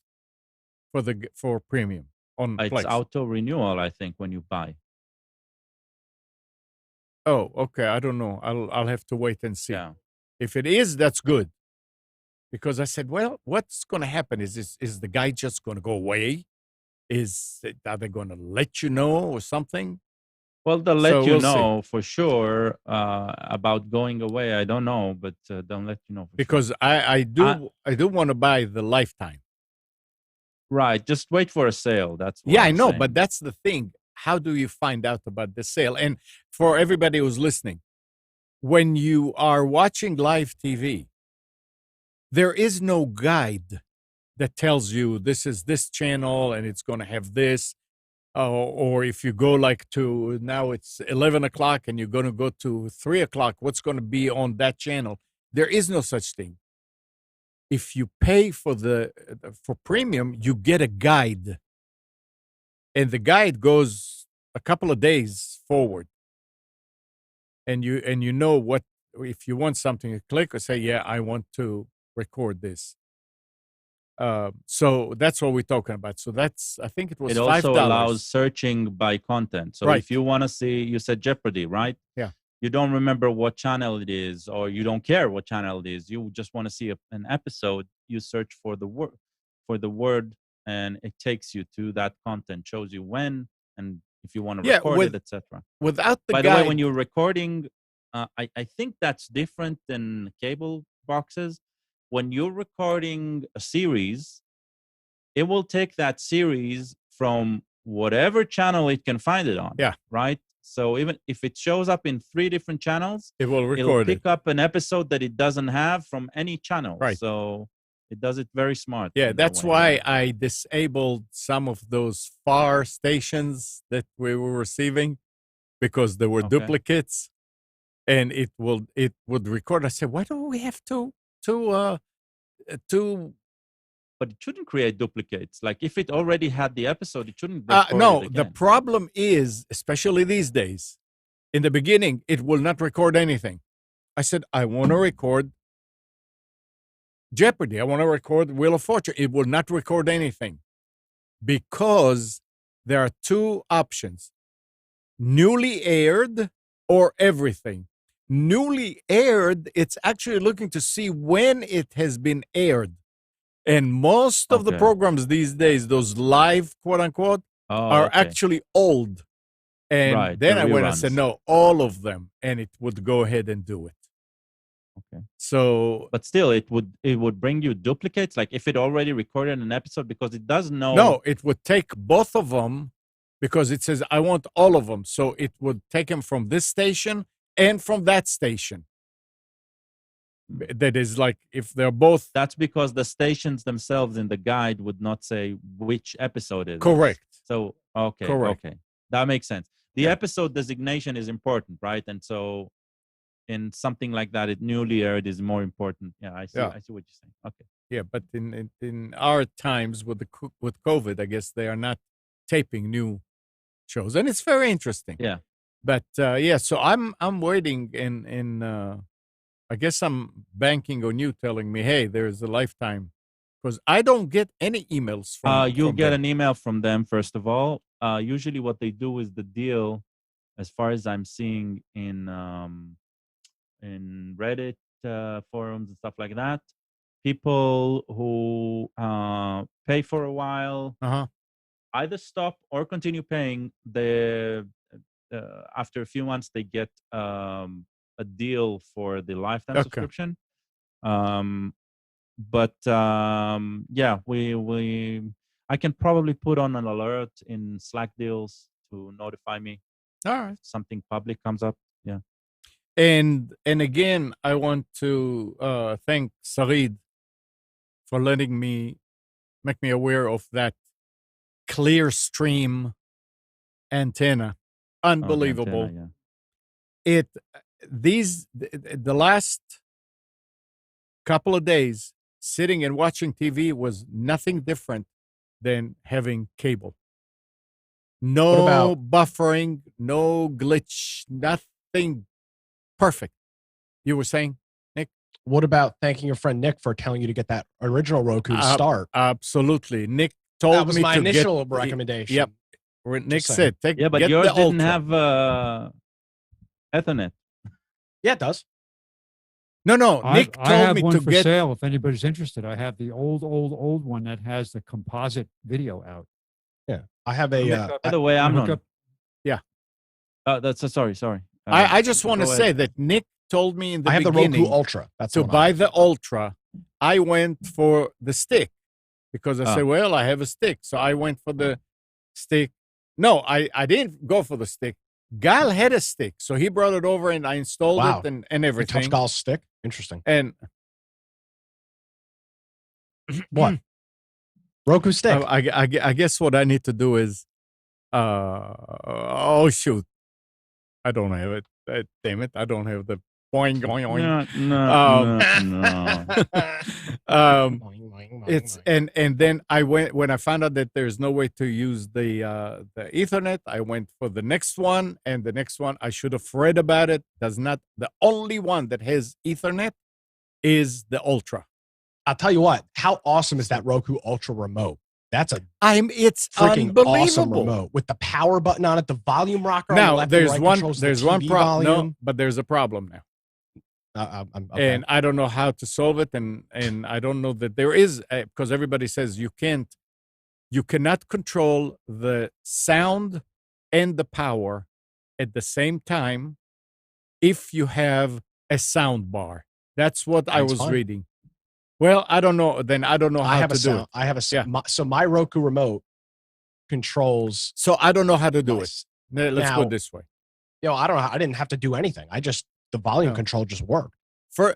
for premium on Plex. It's auto renewal, I think, when you buy. Oh, okay. I don't know. I'll have to wait and see. Yeah. If it is, that's good. Because I said, well, what's going to happen? Is the guy just going to go away? Are they going to let you know or something? Well, they'll let you know for sure about going away. I don't know, but they'll let you know for because sure. I do want to buy the lifetime. Right. Just wait for a sale. That's what I know, saying. But that's the thing. How do you find out about the sale? And for everybody who's listening, when you are watching live TV, there is no guide that tells you this is this channel and it's going to have this. Or if you go now it's 11 o'clock and you're going to go to 3 o'clock, what's going to be on that channel? There is no such thing. If you pay for premium, you get a guide. And the guide goes a couple of days forward. And you know what, if you want something, you click or say, yeah, I want to record this. So that's what we're talking about. So I think it was $5. It also allows searching by content. So right. If you want to see, you said Jeopardy, right? Yeah. You don't remember what channel it is, or you don't care what channel it is. You just want to see an episode. You search for the word, and it takes you to that content, shows you when, and if you want to record it, etc. Without the By guide, the way, when you're recording, I think that's different than cable boxes. When you're recording a series, it will take that series from whatever channel it can find it on. Yeah. Right? So even if it shows up in 3 different channels, It will it'll record pick it. up an episode that it doesn't have from any channel. Right. So it does it very smart. Yeah, in that that's way. why I disabled some of those far stations that we were receiving because there were Okay. duplicates, and it would record. I said, why do we have to But it shouldn't create duplicates. Like if it already had the episode, it shouldn't record no, it the again. problem is, especially these days, in the beginning, it will not record anything. I said, I want to record Jeopardy. I want to record Wheel of Fortune. It will not record anything because there are 2 options: newly aired or everything. Newly aired, it's actually looking to see when it has been aired. And most of the Okay. programs these days, those live, quote unquote, are okay. actually old. And Right, then the I went and said, reruns. no, all of them. And it would go ahead and do it. Okay. So, But still, it would bring you duplicates. Like if it already recorded an episode, because it does know. no, it would take both of them because it says, I want all of them. So it would take them from this station and from that station. That is like if they're both That's because the stations themselves in the guide would not say which episode it is. correct. So okay, Correct. okay, that makes sense. The Yeah. episode designation is important, right? And so, in something like that, it newly aired is more important. Yeah, I see. Yeah. I see what you're saying. Okay. Yeah, but in our times with with COVID, I guess they are not taping new shows, and it's very interesting. Yeah. But yeah, so I'm waiting, and I guess I'm banking on you telling me, hey, there's a lifetime, because I don't get any emails from. You'll from get them. an email from them first of all. Usually, what they do is the deal, as far as I'm seeing in Reddit forums and stuff like that. People who pay for a while Uh-huh. either stop or continue paying. After a few months, they get a deal for the lifetime Okay. subscription. Yeah, I can probably put on an alert in Slack deals to notify me All right. if something public comes up. Yeah. And again, I want to thank Sarid for letting make me aware of that clear stream antenna. Unbelievable. Oh, the antenna, The last couple of days sitting and watching TV was nothing different than having cable. No about- buffering, no glitch, nothing. Perfect. You were saying? What about thanking your friend Nick for telling you to get that original Roku to start? Absolutely. Nick told That was me my to initial get, recommendation. Yep. Nick saying. said, Yeah, but get yours the didn't Ultra. have Ethernet. Yeah, it does. No, Nick I told have me one to for get. sale if anybody's interested. I have the old one that has the composite video out. Yeah, I have a. By the way, I'm look on. up- That's sorry. I just want to go say ahead. that Nick told me in the I have the beginning Roku Ultra. That's to what buy the Ultra. I went for the stick because I said, well, I have a stick. So I went for the stick. No, I didn't go for the stick. Gal had a stick. So he brought it over and I installed Wow. it and You everything. touch Gal's stick. Interesting. And What? Roku stick. I guess what I need to do is, oh shoot, I don't have it. Damn it, I don't have the boing going on. No. It's and then I went when I found out that there's no way to use the Ethernet. I went for the next one, and the next one I should have read about it. Does not. The only one that has Ethernet is the Ultra. I'll tell you what. How awesome is that Roku Ultra remote? That's a It's freaking awesome unbelievable. remote with the power button on it, the volume rocker. on the Now left and there's right one controls the there's one TV problem. No, volume. but there's a problem now. Okay. And I don't know how to solve it, and I don't know that there is because everybody says you cannot control the sound and the power at the same time if you have a sound bar. That's what I That's was fine. reading. Well, I don't know. Then I don't know how I have to a do sound. it. I have a Yeah. so my Roku remote controls. So I don't know how to do my it. Let's Now- go this way. I don't know. I didn't have to do anything. The volume No. control just worked.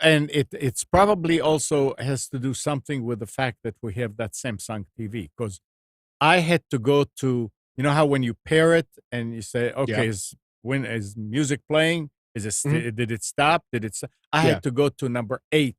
And it's probably also has to do something with the fact that we have that Samsung TV, because I had to go to, you know how when you pair it and you say, okay, when is music playing? Is it did it stop? I Yeah. had to go to number 8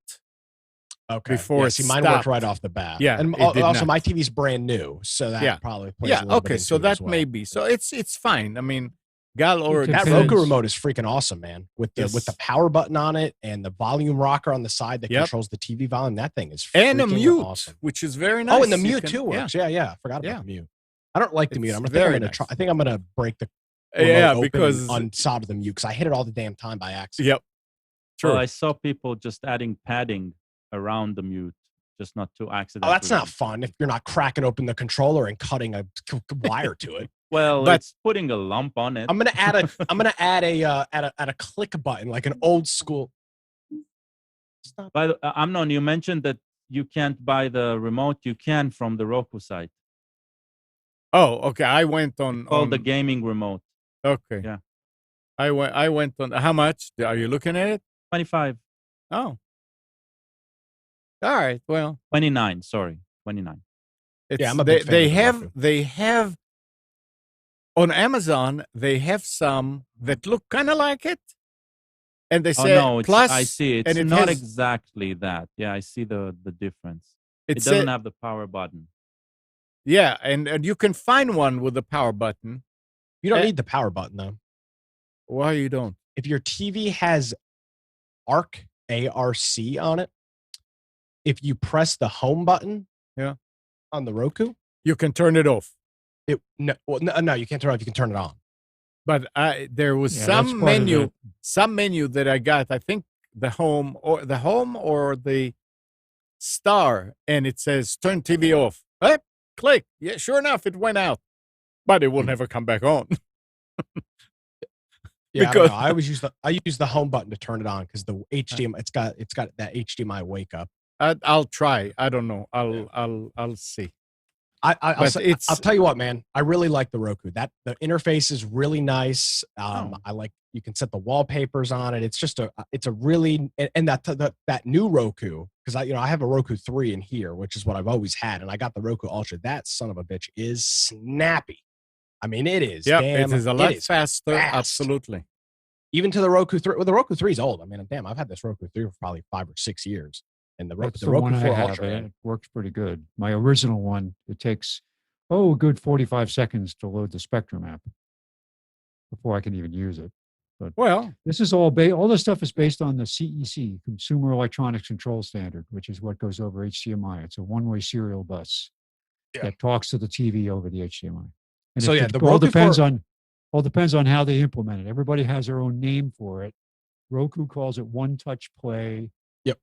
Okay. before it see, mine worked stopped. right off the bat. Yeah, and it did also not. my TV's brand new, so that probably plays a little bit into so it that as well. may be. So it's fine. I mean, Gal already That depends. Roku remote is freaking awesome, man. With the Yes. power button on it and the volume rocker on the side that controls the TV volume. That thing is freaking and a mute, awesome. which is very nice. Oh, and the You mute can- too works. Yeah, I forgot about the mute. I don't like the mute. It's I'm gonna very try. nice. I think I'm gonna break the remote open because and unsolder the mute because I hit it all the damn time by accident. Yep. True. Well, I saw people just adding padding around the mute, just not to accidentally. Oh, that's not fun if you're not cracking open the controller and cutting a wire to it. Well, But- it's putting a lump on it. I'm gonna add a click button like an old school. Stop. By the, Amnon, you mentioned that you can't buy the remote. You can from the Roku site. Oh, okay. I went on Called the gaming remote. Okay. Yeah. I went on. How much? Are you looking at it? 25. Oh. All right. Well, 29. Sorry, 29. it's, I'm a big fan they of the have Roku. they have on Amazon. They have some that look kind of like it, and they Oh say no, plus. I see. It's and it not has- exactly that. Yeah, I see the difference. It It doesn't have the power button. Yeah, and you can find one with the power button. You don't Eh. need the power button though. Why you don't? If your TV has ARC on it, if you press the home button, on the Roku, You can turn it off. no, you can't turn it off. You can turn it on. But there was Yeah, that's some part of menu, it. some menu that I got. I think the home or the star, and it says turn TV off. Click. Yeah, sure enough, it went out, but it will never come back on. Yeah, Because- I always use the home button to turn it on because the HDMI it's got that HDMI wake up. I'll try. I don't know. I'll see. I'll tell you what, man. I really like the Roku. The interface is really nice. I like you can set the wallpapers on it. It's just it's a really and that new Roku because I have a Roku 3 in here, which is what I've always had, and I got the Roku Ultra. That son of a bitch is snappy. I mean, it is. Yeah, damn, it is a lot it is faster. fast. Absolutely. Even to the Roku 3. Well, the Roku 3 is old. I mean, damn, I've had this Roku 3 for probably 5 or 6 years. And That's the the Roku one I 4 have. Ultra, man. It works pretty good. My original one, it takes a good 45 seconds to load the Spectrum app before I can even use it. Well, This is all this stuff is based on the CEC, Consumer Electronics Control Standard, which is what goes over HDMI. It's a one-way serial bus that talks to the TV over the HDMI. And So, it the all Roku depends on how they implement it. Everybody has their own name for it. Roku calls it One Touch Play. Yep.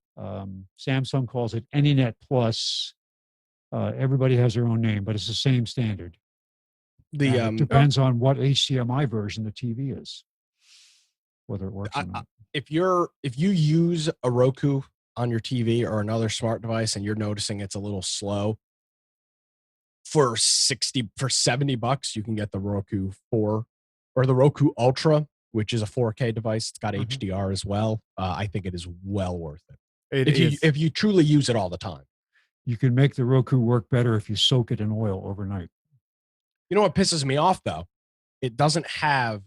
Samsung calls it AnyNet Plus. Everybody has their own name, but it's the same standard. And it depends on what HDMI version the TV is, whether it works or not. if you use a Roku on your TV or another smart device and you're noticing it's a little slow, for $70, you can get the Roku 4 or the Roku Ultra, which is a 4K device. It's got HDR as well. I think it is well worth it. If you truly use it all the time. You can make the Roku work better if you soak it in oil overnight. You know what pisses me off though? It doesn't have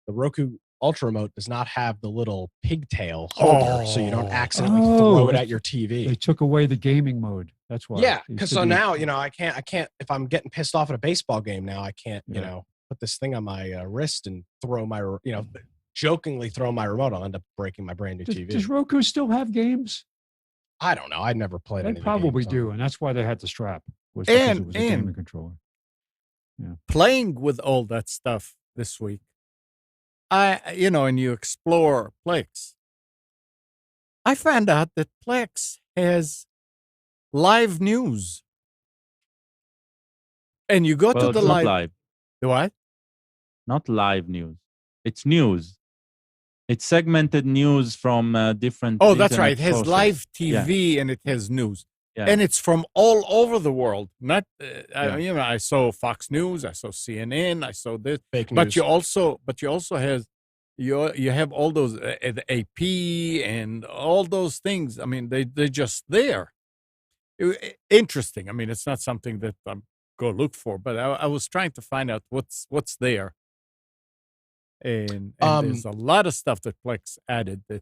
the Roku Ultra remote does not have the little pigtail holder, so you don't accidentally throw it at your TV. They took away the gaming mode. That's why. Yeah, It because used to so be- now I can't if I'm getting pissed off at a baseball game now I can't put this thing on my wrist and throw my jokingly throw my remote. I'll end up breaking my brand new TV. Does Roku still have games? I don't know. I never played. They any of the probably games, do, and that's why they had the strap. Was because it was a gaming controller. playing with all that stuff this week, and you explore Plex, I found out that Plex has live news. And you go to the it's not live. live. The what? Not live news. It's news. It's segmented news from different. Oh, that's internet right. It has sources. live TV and it has news. Yeah. And it's from all over the world. Not, Yeah. I saw Fox News, I saw CNN, I saw this. Fake news. But you also have you have all those the AP and all those things. I mean, they're just there. Interesting. I mean, it's not something that I'm go look for, but I was trying to find out what's there. And there's a lot of stuff that Plex added that.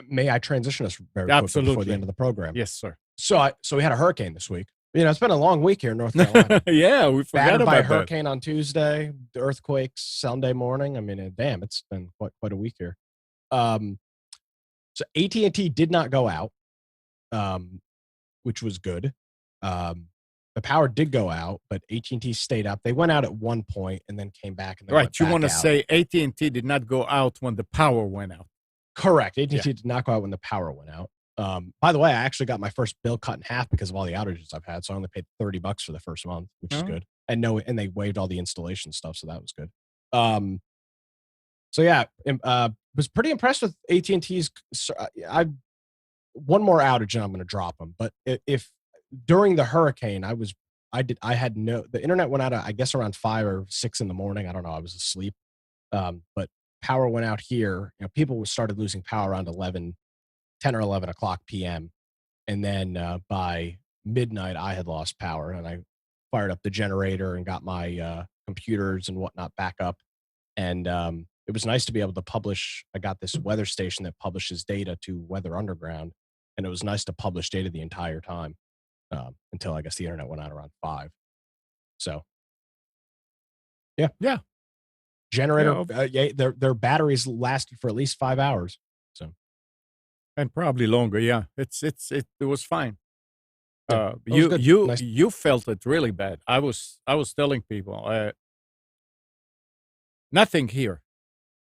May I transition us very quickly before Absolutely. the end of the program? Yes, sir. So we had a hurricane this week. It's been a long week here in North Carolina. Yeah, we forgot Battered by a about that. hurricane on Tuesday, the earthquakes Sunday morning. I mean, damn, it's been quite a week here. So AT&T did not go out, which was good. The power did go out, but AT&T stayed up. They went out at one point and then came back. And then Right, you want to say AT&T did not go out when the power went out. Correct. AT&T did not go out when the power went out. By the way, I actually got my first bill cut in half because of all the outages I've had. So I only paid $30 for the first month, which is good. And they waived all the installation stuff, so that was good. So yeah, was pretty impressed with AT&T's. One more outage and I'm going to drop them. But if during the hurricane, the internet went out, I guess around 5 or 6 in the morning. I don't know. I was asleep. But power went out here. People started losing power around 10 or 11 o'clock p.m. And then by midnight, I had lost power, and I fired up the generator and got my computers and whatnot back up. And it was nice to be able to publish. I got this weather station that publishes data to Weather Underground, and it was nice to publish data the entire time until I guess the internet went out around 5. So, yeah. Generator, their batteries lasted for at least 5 hours. So, and probably longer. Yeah, it was fine. You felt it really bad. I was telling people nothing here.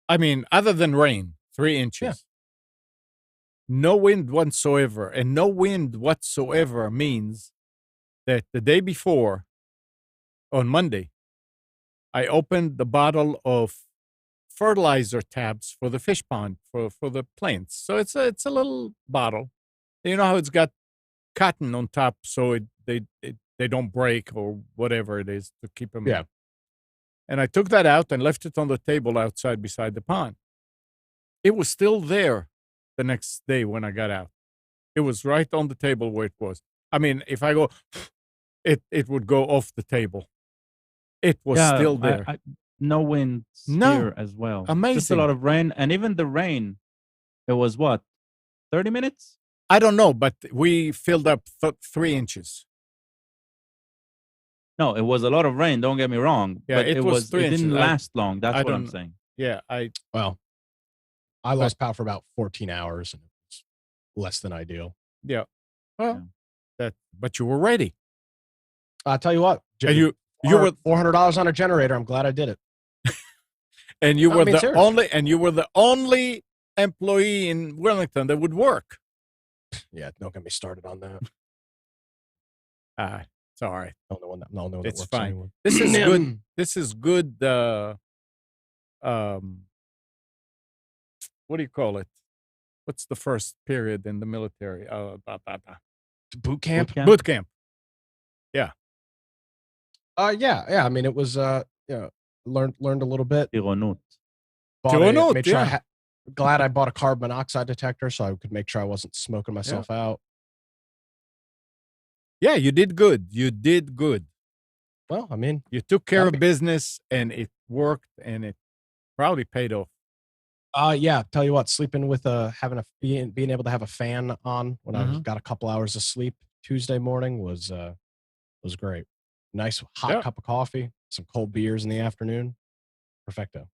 I mean, other than rain, 3 inches. Yeah. No wind whatsoever, and no wind whatsoever means that the day before, on Monday, I opened the bottle of fertilizer tabs for the fish pond for the plants. So it's a little bottle. You know how it's got cotton on top, so they don't break or whatever it is to keep them. Yeah. And I took that out and left it on the table outside beside the pond. It was still there the next day when I got out. It was right on the table where it was. I mean, if I go, it would go off the table. It was still there. No wind here as well. Amazing. Just a lot of rain. And even the rain, it was what, 30 minutes? I don't know, but we filled up 3 inches. No, it was a lot of rain. Don't get me wrong. Yeah, but it was 3 it inches. didn't last long. That's what I'm saying. Yeah, I lost power for about 14 hours, and it was less than ideal. Yeah. Well, but you were ready. I'll tell you what. And you were $400 on a generator. I'm glad I did it. And you were the only employee in Wellington that would work. Yeah, don't get me started on that. It's all right. No, it's works fine. anymore. This is good. This is good. What do you call it? What's the first period in the military? Boot camp. Boot camp. Yeah. Yeah. I mean, it was learned a little bit. Glad I bought a carbon monoxide detector so I could make sure I wasn't smoking myself out. Yeah, you did good. Well, I mean, you took care of business, and it worked, and it probably paid off. Yeah. Tell you what, sleeping with being able to have a fan on when I got a couple hours of sleep Tuesday morning was great. Nice hot cup of coffee, some cold beers in the afternoon. Perfecto.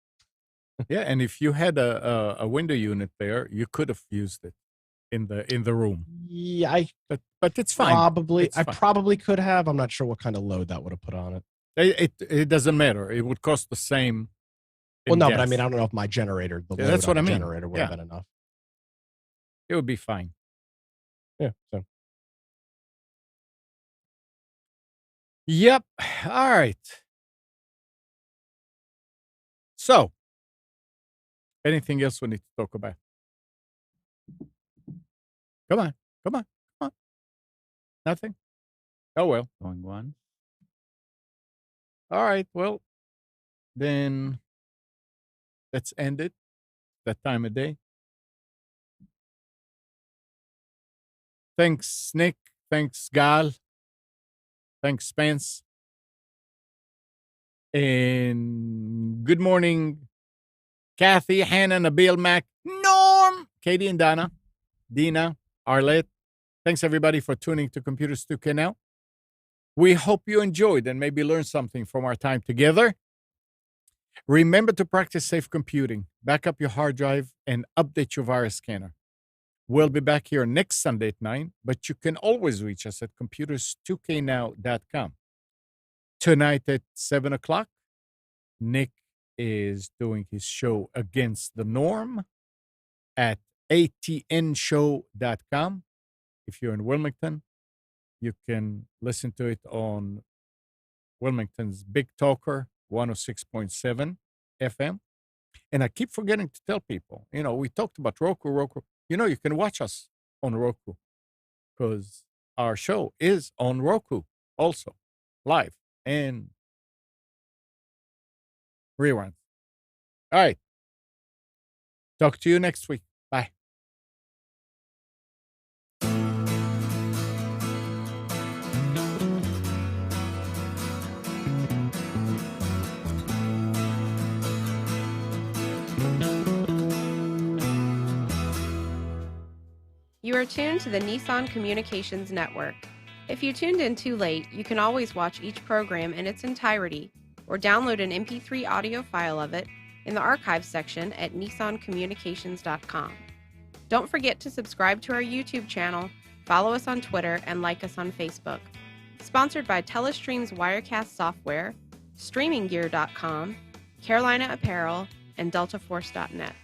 Yeah, and if you had a window unit there, you could have used it in the room. Yeah, but it's fine. I probably could have. I'm not sure what kind of load that would have put on it. It doesn't matter. It would cost the same. Well, no, but I mean, I don't know if my generator, that's what I mean. Generator would have been enough. It would be fine. Yeah. So. Yep. All right. So, anything else we need to talk about? Come on. Nothing? Oh, well. Going one. All right. Well, then let's end it. That time of day. Thanks, Nick. Thanks, Gal. Thanks, Spence. And good morning, Kathy, Hannah, Nabil, Mac, Norm, Katie, and Donna, Dina, Arlette. Thanks, everybody, for tuning to Computers 2K Now. We hope you enjoyed and maybe learned something from our time together. Remember to practice safe computing, back up your hard drive, and update your virus scanner. We'll be back here next Sunday at 9, but you can always reach us at computers2know.com. Tonight at 7 o'clock, Nick is doing his show Against the Norm at atnshow.com. If you're in Wilmington, you can listen to it on Wilmington's Big Talker 106.7 FM. And I keep forgetting to tell people, we talked about Roku. You can watch us on Roku because our show is on Roku also, live and reruns. All right. Talk to you next week. Bye. You are tuned to the Nissan Communications Network. If you tuned in too late, you can always watch each program in its entirety or download an MP3 audio file of it in the archives section at nissancommunications.com. Don't forget to subscribe to our YouTube channel, follow us on Twitter, and like us on Facebook. Sponsored by Telestream's Wirecast software, StreamingGear.com, Carolina Apparel, and DeltaForce.net.